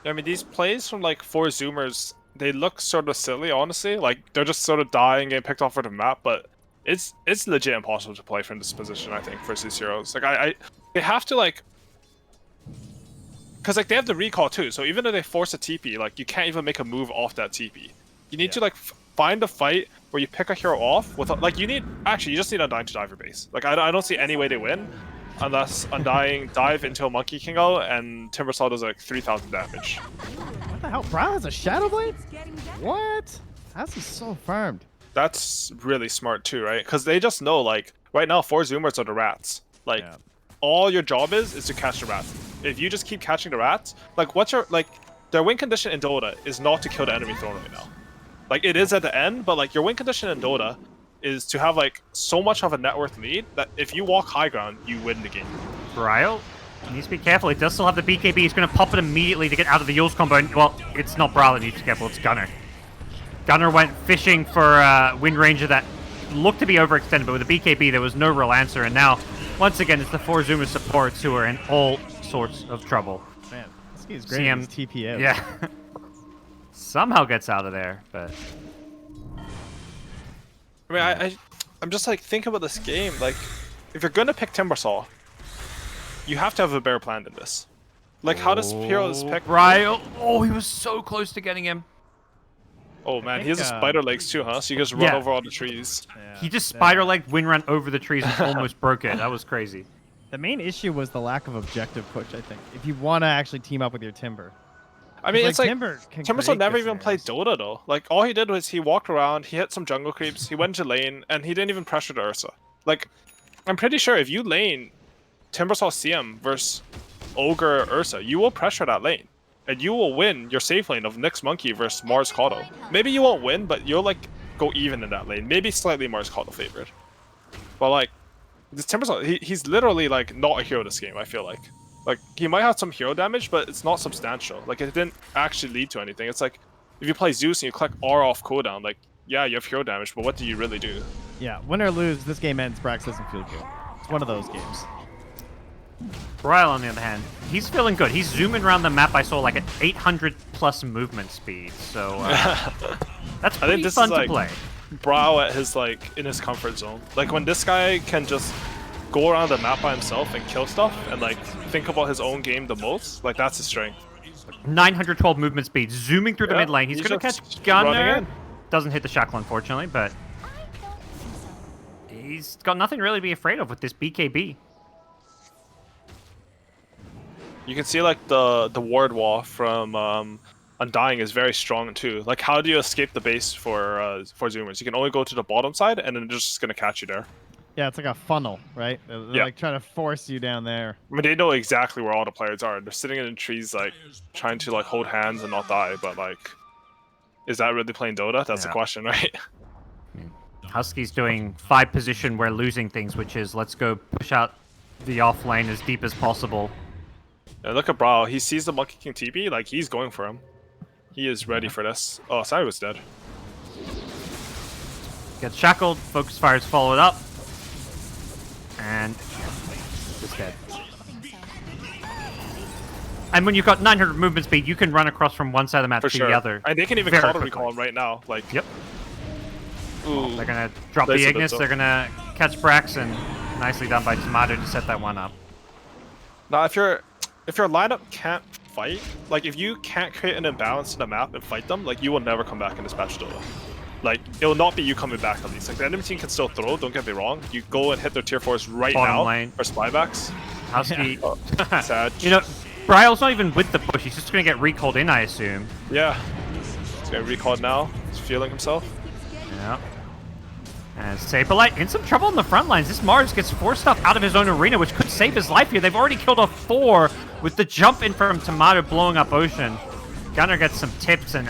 I mean, these plays from like 4 Zoomers, they look sort of silly, honestly. Like, they're just sort of dying, getting picked off for the map, but it's legit impossible to play from this position, I think, versus heroes. Like, they have to, like... Because, like, they have the recall, too, so even if they force a TP, like, you can't even make a move off that TP. You need to, like, find a fight where you pick a hero off with... Like, you need... Actually, you just need Undying to dive your base. Like, I don't see any way they win unless Undying dive into a Monkey Kingo and Timbersaw does, like, 3,000 damage. What the hell? Bryle has a Shadow Blade? What? How's he so farmed? That's really smart too, right? Because they just know, like, right now 4 Zoomers are the rats. Like, all your job is to catch the rats. If you just keep catching the rats, like, their win condition in Dota is not to kill the enemy throne right now. Like, it is at the end, but, like, your win condition in Dota is to have, like, so much of a net worth lead that if you walk high ground, you win the game. Bryle needs to be careful. He does still have the BKB. He's going to pop it immediately to get out of the Yules combo. And, well, it's not Bryle that needs to be careful. It's Gunner. Gunner went fishing for Wind Ranger that looked to be overextended, but with the BKB, there was no real answer. And now, once again, it's the 4 Zoomer supports who are in all sorts of trouble. Man, this game's great. CM TP out. Yeah. Somehow gets out of there, but... I mean, I'm just like, think about this game. Like, if you're gonna pick Timbersaw, you have to have a better plan than this. Like, how does Heroes pick? Bryle. Oh, he was so close to getting him. Oh man, he has a spider legs too, huh? So you just run over all the trees. Yeah, He just spider-legged wind ran over the trees and almost broke it. That was crazy. The main issue was the lack of objective push, I think. If you want to actually team up with your Timber. I mean, it's like Timbersaw Timbersaw never even played Dota though. Like, all he did was he walked around, he hit some jungle creeps, he went to lane, and he didn't even pressure the Ursa. Like, I'm pretty sure if you lane Timbersaw CM versus Ogre Ursa, you will pressure that lane. And you will win your safe lane of Nyx Monkey versus Mars Kato. Maybe you won't win, but you'll, like, go even in that lane. Maybe slightly Mars Kato favored. But, like, this Timbersaw, he's literally, like, not a hero this game, I feel like. Like, he might have some hero damage, but it's not substantial. Like, it didn't actually lead to anything. It's like, if you play Zeus and you click R off cooldown, like, yeah, you have hero damage, but what do you really do? Yeah, win or lose, this game ends, Brax doesn't feel good. It's one of those games. Bryle, on the other hand, he's feeling good. He's zooming around the map. I saw like an 800+ movement speed, so that's pretty fun to play. Bryle at his, like, in his comfort zone. Like, when this guy can just go around the map by himself and kill stuff and, like, think about his own game the most, like, that's his strength. 912 movement speed, zooming through the mid lane. He's going to catch Gunner. Doesn't hit the shackle, unfortunately, but he's got nothing really to be afraid of with this BKB. You can see, like, the ward wall from Undying is very strong too. Like, how do you escape the base for Zoomers? You can only go to the bottom side, and then they're just gonna catch you there. Yeah, it's like a funnel, right? They're like trying to force you down there. I mean, they know exactly where all the players are. They're sitting in the trees, like, trying to, like, hold hands and not die. But, like, is that really playing Dota? That's the question, right? Husky's doing 5 position where losing things, which is let's go push out the off lane as deep as possible. Yeah, look at Brawl. He sees the Monkey King TP, like he's going for him. He is ready for this. Oh, Sai was dead. Gets shackled, focus fires followed up, and just dead. And when you've got 900 movement speed, you can run across from one side of the map For to sure. the other. And they can even very call to quickly. recall him right now. Like, Yep. Ooh. They're gonna drop Nice the of them, Ignis. though. They're gonna catch Brax, and nicely done by Tomato to set that one up. Now, if your lineup can't fight, like if you can't create an imbalance in the map and fight them, like you will never come back in this patch Dota. Like it will not be you coming back at least. Like the enemy team can still throw. Don't get me wrong. You go and hit their tier 4s right Bottom now lane. for spybacks. Husky, Oh, sad. you know, Bryle's not even with the push. He's just gonna get recalled in, I assume. Yeah. He's getting recalled now. He's feeling himself. Yeah. And Saberlight in some trouble on the front lines. This Mars gets 4 stuff out of his own arena, which could save his life here. They've already killed off 4 with the jump in from Tomato blowing up Ocean. Gunner gets some tips, and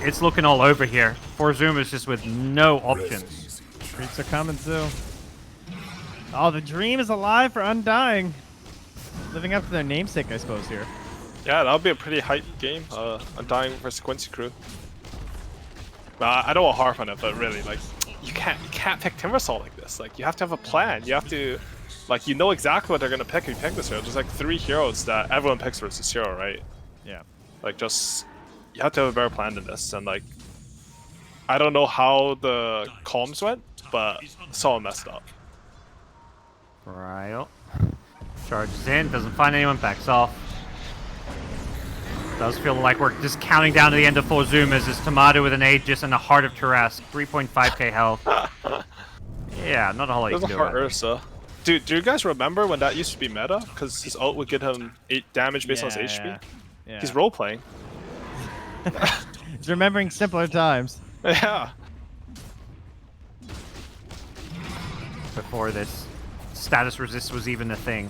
it's looking all over here. Forzuma's just with no options. Creeps are coming too. Oh, the dream is alive for Undying. Living up to their namesake, I suppose, here. Yeah, that'll be a pretty hype game. Undying versus Quincy Crew. I don't want to harp on it, but really, like, you can't pick Timbersaw like this. Like, you have to have a plan. You have to, like, you know exactly what they're gonna pick if you pick this hero. There's like 3 heroes that everyone picks versus hero, right? Yeah. Like, just you have to have a better plan than this. And like, I don't know how the comms went, but someone messed up. Ryle charges in, doesn't find anyone, backs off. Does feel like we're just counting down to the end of Forzuma's as Tomato with an Aegis and a Heart of Tarrasque, 3.5k health. Yeah, not a whole lot you There's can a do Heart about it. Ursa. Dude, do you guys remember when that used to be meta? Because his ult would get him 8 damage based on his HP? Yeah. He's role playing. He's remembering simpler times. Yeah. Before this, status resist was even a thing.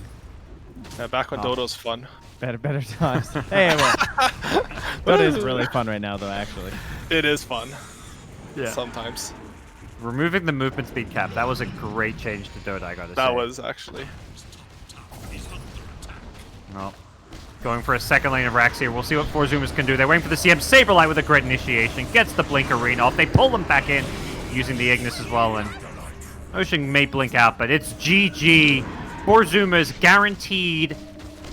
Yeah, back when Oh. Dota was fun. Better times. Hey, well, that is really fun right now, though. Actually. It is fun. Yeah. Sometimes. Removing the movement speed cap, that was a great change to Dota, I gotta say. That was actually. Well, going for a second lane of Rax here. We'll see what Forzumas can do. They're waiting for the CM. Saberlight with a great initiation. Gets the Blink Arena off. They pull them back in using the Ignis as well. And Ocean may blink out, but it's GG. Forzuma's guaranteed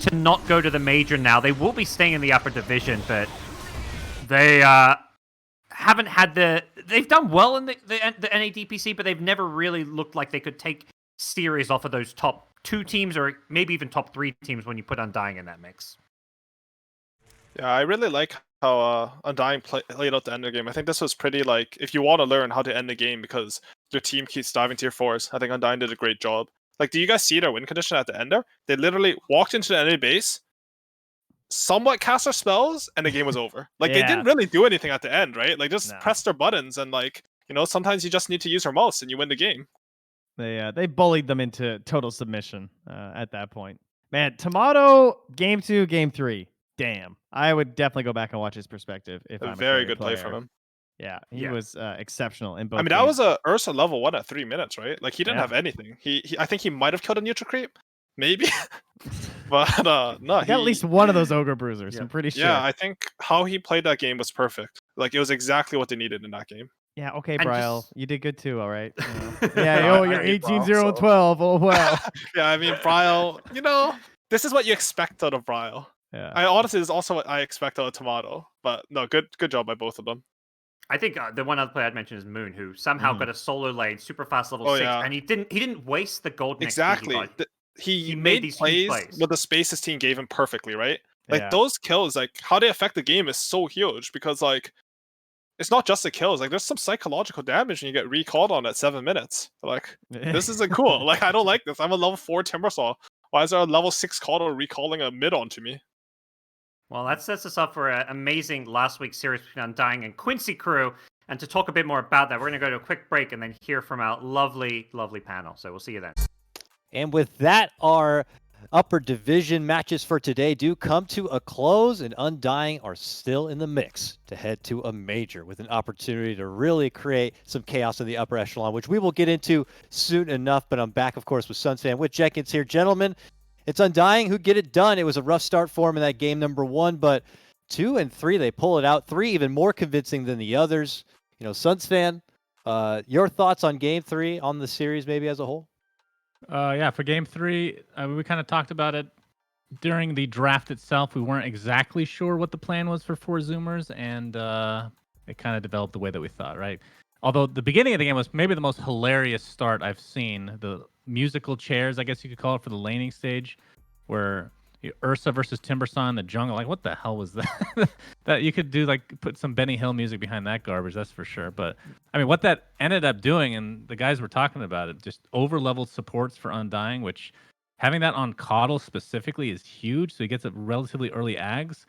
to not go to the major now. They will be staying in the upper division, but they haven't had the... They've done well in the NADPC, but they've never really looked like they could take series off of those top 2 teams or maybe even top 3 teams when you put Undying in that mix. Yeah, I really like how Undying played out the end of the game. I think this was pretty, like, if you want to learn how to end the game because your team keeps diving tier 4s, I think Undying did a great job. Like, do you guys see their win condition at the end there? They literally walked into the enemy base, somewhat cast their spells, and the game was over. Like, they didn't really do anything at the end, right? Like, just press their buttons, and, like, you know, sometimes you just need to use your mouse and you win the game. They bullied them into total submission at that point. Man, Tomato, game 2, game 3. Damn. I would definitely go back and watch his perspective if I'm a very career good play player. from him. Yeah, he was exceptional in both. I mean, that was a Ursa level 1 at 3 minutes, right? Like, he didn't Yeah. have anything. I think he might have killed a neutral creep, maybe. But no, he got at least one of those Ogre Bruisers. I'm pretty sure. Yeah, I think how he played that game was perfect. Like, it was exactly what they needed in that game. Yeah, okay, And Bryle. just- You did good too, all right. You know. Yeah, No, oh, I you're hate 18, Bryle, 0, and so- 12. Oh, well. Yeah, I mean, Bryle, you know, this is what you expect out of Bryle. Yeah. I honestly, this is also what I expect out of Tomato. But no, good job by both of them. I think the one other player I'd mention is Moon, who somehow got a solo lane, super fast level Oh, 6, yeah. and he didn't waste the gold next Exactly. he got. He made made these huge plays plays. with the space his team gave him perfectly, right? Like, Yeah. those kills, like, how they affect the game is so huge because, like, it's not just the kills. Like, there's some psychological damage when you get recalled on at 7 minutes. Like, this isn't cool. Like, I don't like this. I'm a level 4 Timbersaw. Why is there a level 6 Caudal recalling a mid onto me? Well, that sets us up for an amazing last week's series between Undying and Quincy Crew. And to talk a bit more about that, we're going to go to a quick break and then hear from our lovely, lovely panel. So we'll see you then. And with that, our upper division matches for today do come to a close, and Undying are still in the mix to head to a major with an opportunity to really create some chaos in the upper echelon, which we will get into soon enough. But I'm back, of course, with Sunsfan, with Jenkins here. Gentlemen, it's Undying who get it done. It was a rough start for them in that game number 1, but 2 and 3, they pull it out. 3 even more convincing than the others. You know, Sunsfan, your thoughts on game 3, on the series maybe as a whole? Yeah, for game 3, we kind of talked about it during the draft itself. We weren't exactly sure what the plan was for 4 Zoomers, and it kind of developed the way that we thought, right? Although the beginning of the game was maybe the most hilarious start I've seen. The musical chairs, I guess you could call it, for the laning stage, where Ursa versus Timbersaw in the jungle. Like, what the hell was that? That you could do, like, put some Benny Hill music behind that garbage, that's for sure. But, I mean, what that ended up doing, and the guys were talking about it, just over-leveled supports for Undying, which having that on Coddle specifically is huge. So he gets a relatively early Ags.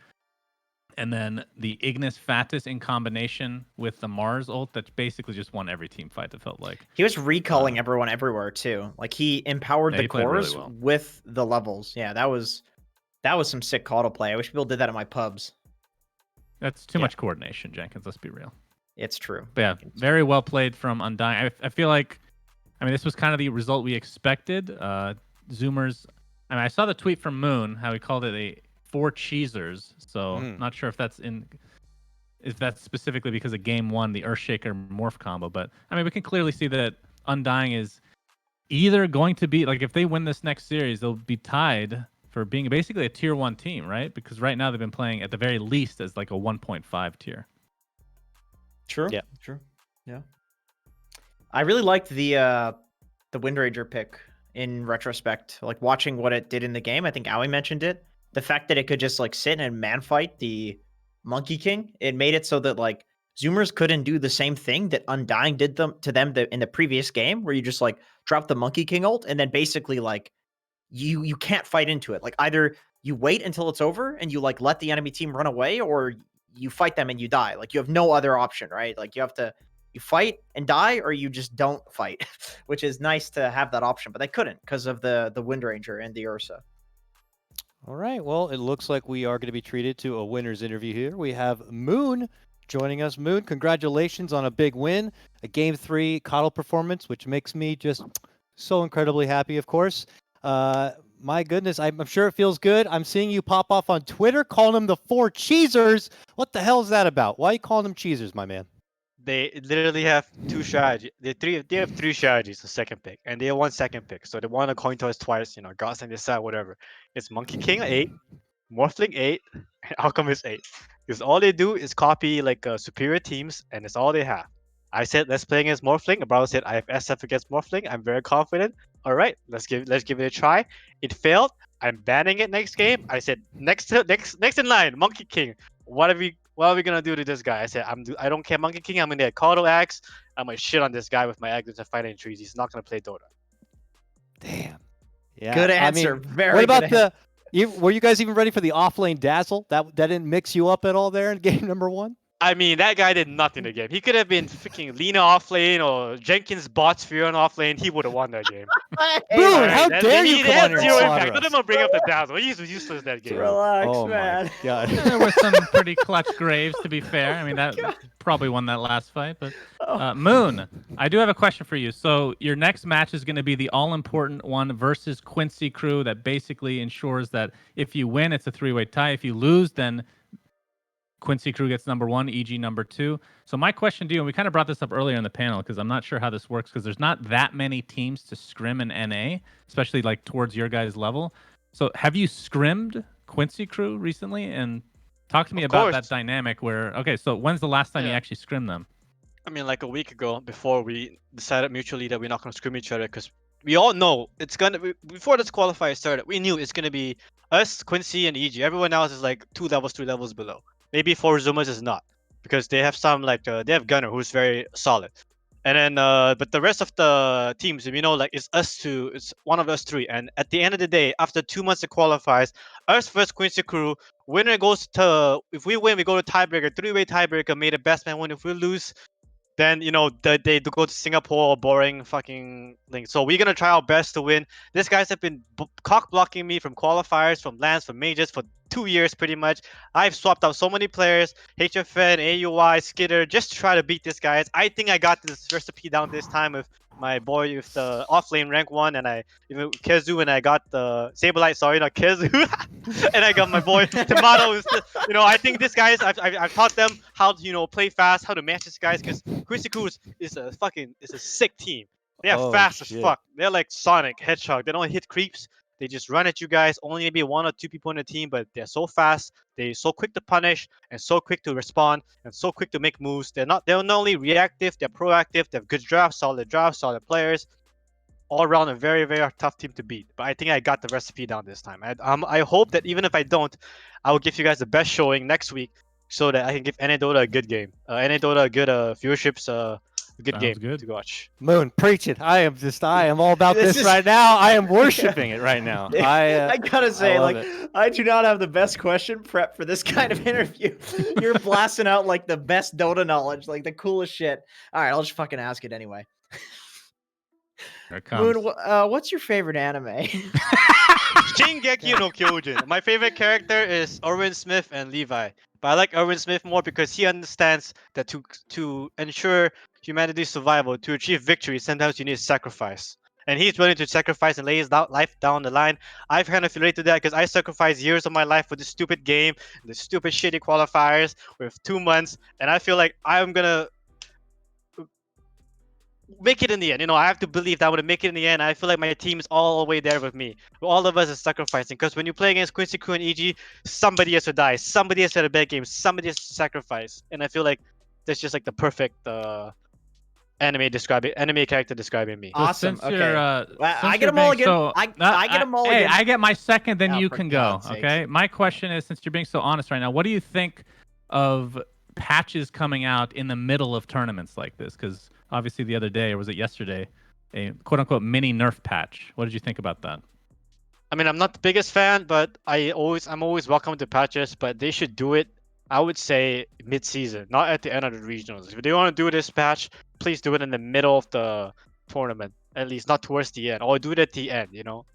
And then the Ignis Fatus in combination with the Mars ult that basically just won every team fight, it felt like. He was recalling everyone everywhere too. Like, he empowered Yeah, the he played really cores well. with the levels. Yeah, that was some sick Coddle play. I wish people did that at my pubs. That's too much coordination, Jenkins. Let's be real. It's true. But yeah, very well played from Undying. I feel like, I mean, this was kind of the result we expected. Zoomers, I mean, I saw the tweet from Moon, how he called it a 4 cheesers. So not sure if that's specifically because of game 1, the Earthshaker morph combo. But I mean, we can clearly see that Undying is either going to be, like, if they win this next series, they'll be tied for being basically a tier 1 team, right? Because right now they've been playing at the very least as like a 1.5 tier. True. Yeah. True. Yeah. I really liked the Windranger pick in retrospect. Like, watching what it did in the game. I think Aui mentioned it. The fact that it could just, like, sit and man fight the Monkey King, it made it so that, like, Zoomers couldn't do the same thing that Undying did to them in the previous game, where you just, like, drop the Monkey King ult and then basically, like, you can't fight into it. Like, either you wait until it's over and you, like, let the enemy team run away, or you fight them and you die. Like, you have no other option, right? Like, you fight and die, or you just don't fight, which is nice to have that option. But they couldn't because of the Windranger and the Ursa. All right. Well, it looks like we are going to be treated to a winner's interview here. We have Moon joining us. Moon, congratulations on a big win, a Game 3 Coddle performance, which makes me just so incredibly happy, of course. My goodness, I'm sure it feels good. I'm seeing you pop off on Twitter calling them the 4 cheesers. What the hell is that about? Why are you calling them cheesers, my man? They literally have 2 strategies. They have 3 strategies the second pick, and they have 1 second pick. So they want to coin toss twice, GoDz and decide whatever. It's Monkey King 8, Morphling 8, and Alchemist 8. Because all they do is copy, like, superior teams, and it's all they have. I said, let's play against Morphling. A brother said, I have SF against Morphling. I'm very confident. All right, let's give it a try. It failed. I'm banning it next game. I said, next in line, Monkey King. What are we gonna do to this guy? I said, I don't care, Monkey King. I'm gonna get Coddle Axe. I'm gonna shit on this guy with my Agnes and Fighting Trees. He's not gonna play Dota. Damn. Yeah. Good answer. I mean, Very what about good were you guys even ready for the offlane dazzle? That didn't mix you up at all there in game number 1? I mean, that guy did nothing to game. He could have been freaking Lena off lane or Jenkins bot Sphere on off lane. He would have won that game. Boom! How dare you come on here and slaughter Let us. him bring up the dazzle. He's useless that game. Relax, Oh man. my god. There were some pretty clutch graves, to be fair. I mean, that probably won that last fight. But Moon, I do have a question for you. So your next match is going to be the all-important one versus Quincy Crew. That basically ensures that if you win, it's a 3-way tie. If you lose, then Quincy Crew gets number 1, EG number 2. So my question to you, and we kind of brought this up earlier in the panel because I'm not sure how this works because there's not that many teams to scrim in NA, especially like towards your guys' level. So have you scrimmed Quincy Crew recently? And talk to me about that dynamic where, okay, so when's the last time you actually scrimmed them? I mean, like a week ago, before we decided mutually that we're not going to scrim each other because we all know it's going to be, before this qualifier started, we knew it's going to be us, Quincy, and EG. Everyone else is like 2 levels, 3 levels below. Maybe 4 Zoomers is not, because they have some, like, they have Gunner, who's very solid. And then, but the rest of the teams, like, it's us 2, it's one of us 3. And at the end of the day, after 2 months of qualifiers, us versus Quincy Crew, winner goes to, if we win, we go to tiebreaker, 3-way tiebreaker, may the best man win. If we lose, then they go to Singapore, boring fucking thing. So we're gonna try our best to win. These guys have been cock blocking me from qualifiers, from lands, from majors for 2 years pretty much. I've swapped out so many players, HFN, AUI, Skitter, just to try to beat these guys. I think I got this recipe down this time with my boy with the off lane rank 1, and Kezu, and I got the Sableye, sorry, not Kezu. And I got my boy Tomato. I think these guys, I've taught them how to play fast, how to match these guys, because Quizzicoos is a sick team. They are fast as fuck. They're like Sonic Hedgehog. They don't hit creeps. They just run at you guys. Only maybe 1 or 2 people in the team, but they're so fast. They're so quick to punish and so quick to respond and so quick to make moves. They're not only reactive, they're proactive. They have good drafts, solid players. All around a very, very tough team to beat. But I think I got the recipe down this time. I hope that even if I don't, I will give you guys the best showing next week so that I can give Anecdota a good game. Anecdota a good viewerships, a good game to watch. Moon, preach it. I am all about this right now. I am worshiping it right now. I gotta say, I I do not have the best question prep for this kind of interview. You're blasting out like the best Dota knowledge, like the coolest shit. All right, I'll just fucking ask it anyway. Here it comes. Moon, what's your favorite anime? Shingeki no Kyojin. My favorite character is Erwin Smith and Levi. But I like Erwin Smith more because he understands that to ensure humanity's survival, to achieve victory, sometimes you need sacrifice. And he's willing to sacrifice and lay his life down the line. I've kind of related to that because I sacrificed years of my life for this stupid game, the stupid shitty qualifiers with 2 months, and I feel like I'm gonna make it in the end. I have to believe that I'm gonna make it in the end. I feel like my team is all the way there with me. All of us are sacrificing because when you play against Quincy-Ku and EG, somebody has to die, somebody has to have a bad game, somebody has to sacrifice, and I feel like that's just like the perfect anime character describing me. Awesome. Since Okay. you're, I get them all again. I get them all Hey, again. I get my second, then Oh, you for can go. God's sakes. Okay. My question is, since you're being so honest right now, what do you think of patches coming out in the middle of tournaments like this? Because obviously the other day, or was it yesterday, a quote unquote mini nerf patch. What did you think about that? I mean, I'm not the biggest fan, but I'm always welcome to patches, but they should do it, I would say, mid-season, not at the end of the regionals. If they want to do this patch, please do it in the middle of the tournament, at least not towards the end, or do it at the end,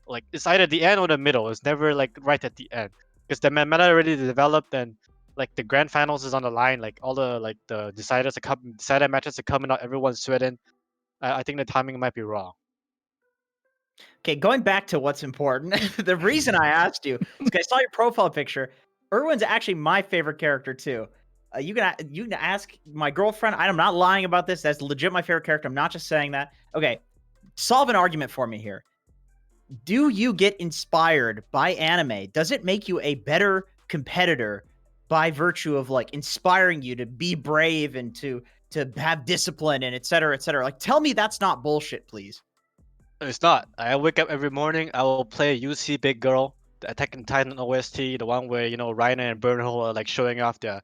Like, it's either the end or the middle. It's never, like, right at the end. Because the meta already developed, and, like, the grand finals is on the line, like, all the, like, the decider matches are coming out, everyone's sweating. I think the timing might be wrong. Okay, going back to what's important, the reason I asked you is because I saw your profile picture. Erwin's actually my favorite character too. You can ask my girlfriend. I'm not lying about this. That's legit my favorite character. I'm not just saying that. Okay, solve an argument for me here. Do you get inspired by anime? Does it make you a better competitor by virtue of like inspiring you to be brave and to have discipline and et cetera, et cetera? Like, tell me that's not bullshit, please. It's not. I wake up every morning. I will play UC Big Girl, the Attack on Titan OST, the one where Reiner and Burnhole are like showing off the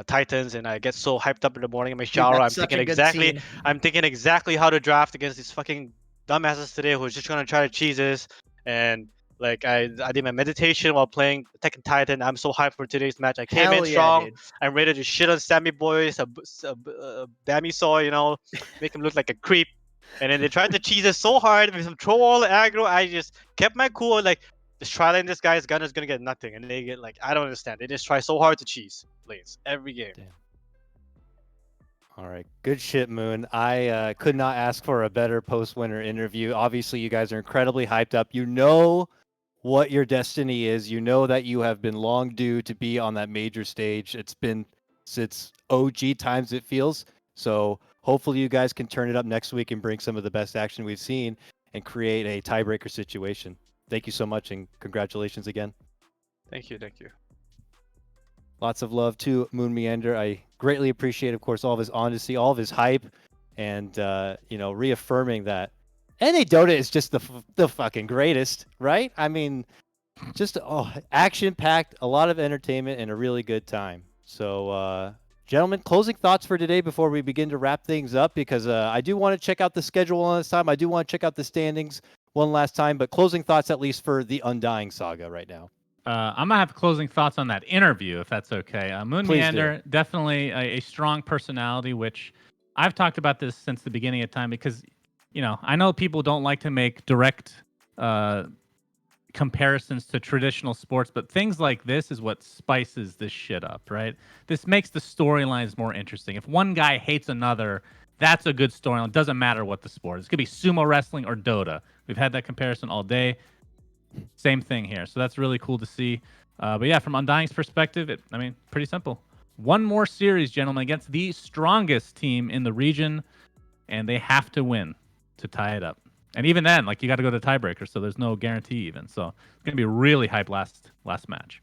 Titans, and I get so hyped up in the morning in my shower. Dude, I'm thinking exactly how to draft against these fucking dumbasses today who's just gonna try to cheese this. And like I did my meditation while playing Attack on Titan. I'm so hyped for today's match. I came in strong. Dude. I'm ready to shit on Sammy Boys, Bammy Saw, make him look like a creep. And then they tried to cheese it so hard with some troll all aggro. I just kept my cool, like, just try letting this guy's gun is gonna get nothing. And they get like, I don't understand. They just try so hard to cheese lanes every game. Damn. All right, good shit, Moon. I could not ask for a better post-winter interview. Obviously, you guys are incredibly hyped up. You know what your destiny is. You know that you have been long due to be on that major stage. It's been since OG times, it feels. So hopefully you guys can turn it up next week and bring some of the best action we've seen and create a tiebreaker situation. Thank you so much and congratulations again. Thank you. Lots of love to Moon Meander. I greatly appreciate, of course, all of his honesty, all of his hype, and reaffirming that NA Dota is just the fucking greatest, right? I mean, just action-packed, a lot of entertainment, and a really good time. So, gentlemen, closing thoughts for today before we begin to wrap things up, because I do want to check out the schedule one last time. I do want to check out the standings one last time, but closing thoughts at least for the Undying saga right now. I'm gonna have closing thoughts on that interview, if that's okay. Moon Please Meander, definitely a strong personality, which I've talked about this since the beginning of time because, I know people don't like to make direct comparisons to traditional sports, but things like this is what spices this shit up, right? This makes the storylines more interesting. If one guy hates another, that's a good storyline. It doesn't matter what the sport is. It could be sumo wrestling or Dota. We've had that comparison all day. Same thing here. So that's really cool to see. But yeah, from Undying's perspective, pretty simple. One more series, gentlemen, against the strongest team in the region, and they have to win to tie it up. And even then, you got to go to the tiebreaker, so there's no guarantee even. So it's going to be really hype last match.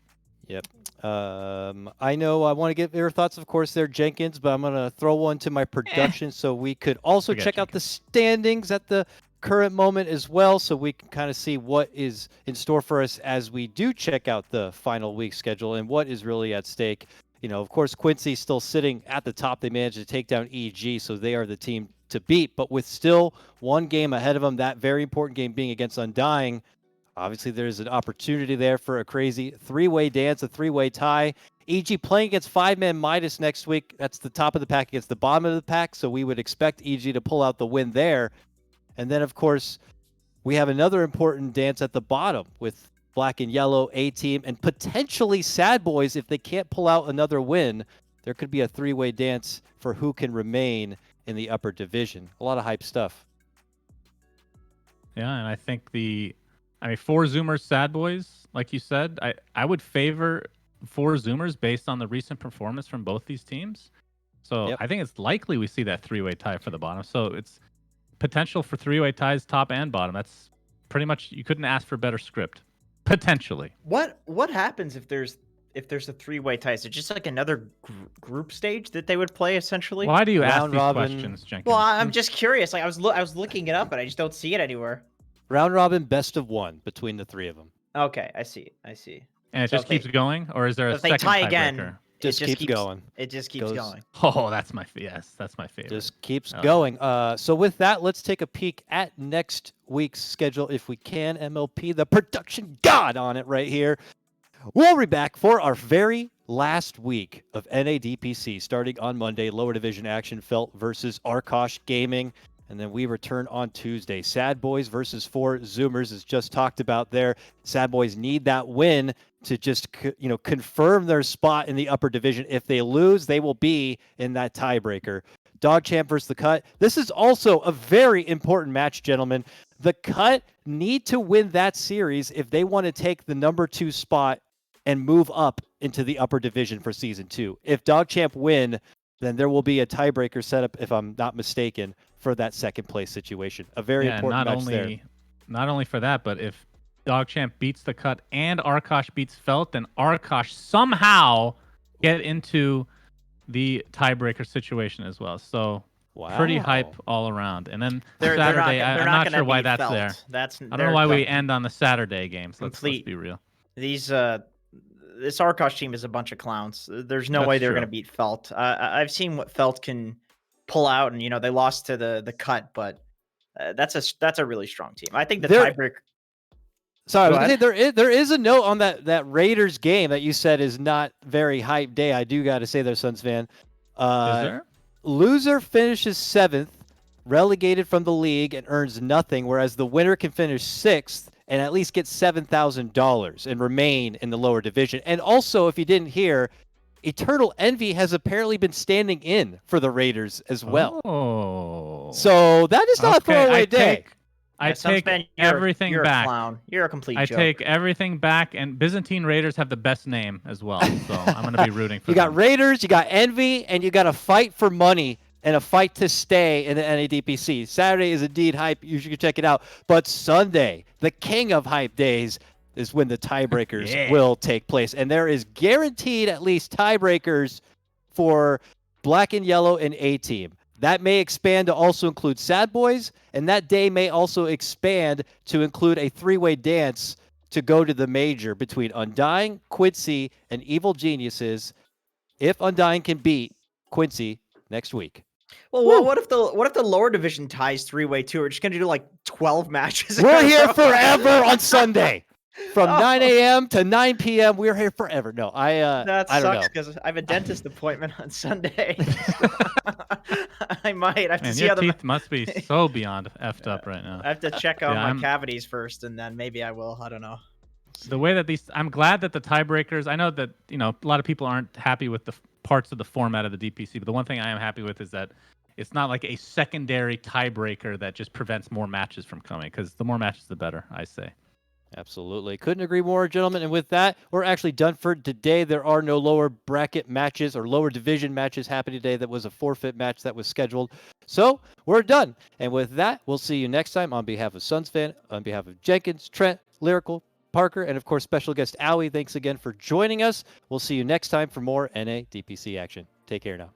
Yep. I know I want to get your thoughts, of course, there, Jenkins, but I'm going to throw one to my production so we could also check out the standings at the current moment as well, so we can kind of see what is in store for us as we do check out the final week schedule and what is really at stake. Of course, Quincy still sitting at the top. They managed to take down EG, so they are the team to beat. But with still one game ahead of them, that very important game being against Undying, obviously there's an opportunity there for a crazy three-way dance, a three-way tie. EG playing against 5-man Midas next week. That's the top of the pack against the bottom of the pack, so we would expect EG to pull out the win there. And then, of course, we have another important dance at the bottom with Black and Yellow, A-Team, and potentially Sad Boys. If they can't pull out another win, there could be a three-way dance for who can remain in the upper division. A lot of hype stuff. Yeah, and I think for Zoomers, Sad Boys, like you said, I would favor for Zoomers based on the recent performance from both these teams. So I think it's likely we see that three-way tie for the bottom. So it's potential for three-way ties top and bottom. That's pretty much, you couldn't ask for a better script. Potentially. What happens if there's a three-way tie? Is it just like another group stage that they would play essentially? Why do you ask Round these robin. questions, Jenkins? Well, I'm just curious. I was looking it up, but I just don't see it anywhere. Round robin, best of one between the three of them. Okay, I see. And it So just if they- keeps going, or is there a If they second tie tiebreaker? again, Just keeps going. It just keeps Goes- going. Oh, that's my favorite. Just keeps Okay. going. So with that, let's take a peek at next week's schedule if we can. MLP, the production god on it right here. We'll be back for our very last week of NADPC, starting on Monday. Lower division action, Felt versus Arkosh Gaming. And then we return on Tuesday. Sad Boys versus 4 Zoomers, as just talked about there. Sad Boys need that win to just confirm their spot in the upper division. If they lose, they will be in that tiebreaker. Dog Champ versus the Cut. This is also a very important match, gentlemen. The Cut need to win that series if they want to take the number 2 spot and move up into the upper division for season 2. If Dog Champ win, then there will be a tiebreaker set up, if I'm not mistaken, for that second place situation. A very important match there. Not only for that, but if Dog Champ beats the Cut and Arkosh beats Felt, then Arkosh somehow get into the tiebreaker situation as well. So pretty hype all around. And then Saturday, I'm not sure why that's there. I don't know why we end on the Saturday games. Let's be real. This Arkosh team is a bunch of clowns. There's no way they're going to beat Felt. I've seen what Felt can pull out, and they lost to the Cut, but that's a really strong team. I think the tiebreaker. Sorry, I was gonna say there is a note on that Raiders game that you said is not very hype day. I do got to say there, Suns fan. Is there? Loser finishes 7th, relegated from the league, and earns nothing, whereas the winner can finish 6th and at least get $7,000 and remain in the lower division. And also, if you didn't hear, Eternal Envy has apparently been standing in for the Raiders as well. Oh. So that is not a throwaway day. I take everything you're back. A clown. You're a complete joke. I take everything back, and Byzantine Raiders have the best name as well, so I'm going to be rooting for them. You got Raiders, you got Envy, and you got a fight for money and a fight to stay in the NADPC. Saturday is indeed hype. You should check it out. But Sunday, the king of hype days, is when the tiebreakers will take place. And there is guaranteed at least tiebreakers for Black and Yellow and A-Team. That may expand to also include Sad Boys, and that day may also expand to include a three-way dance to go to the major between Undying, Quincy, and Evil Geniuses if Undying can beat Quincy next week. Well, what if the lower division ties three-way too? We're just gonna do like 12 matches. We're here forever on Sunday. From Oh. 9 a.m. to 9 p.m. We're here forever. No, That I don't know. sucks because I have a dentist appointment on Sunday. I might have to Man, see your how the. teeth must be so beyond effed up right now. I have to check out Yeah, my I'm- cavities first, and then maybe I will. I don't know. The way that I'm glad that the tiebreakers. I know that a lot of people aren't happy with the parts of the format of the DPC, but the one thing I am happy with is that it's not like a secondary tiebreaker that just prevents more matches from coming. Because the more matches, the better, I say. Absolutely. Couldn't agree more, gentlemen. And with that, we're actually done for today. There are no lower bracket matches or lower division matches happening today. That was a forfeit match that was scheduled. So we're done. And with that, we'll see you next time on behalf of Suns Fan, on behalf of Jenkins, Trent, Lyrical, Parker, and of course, special guest Aui. Thanks again for joining us. We'll see you next time for more NA DPC action. Take care now.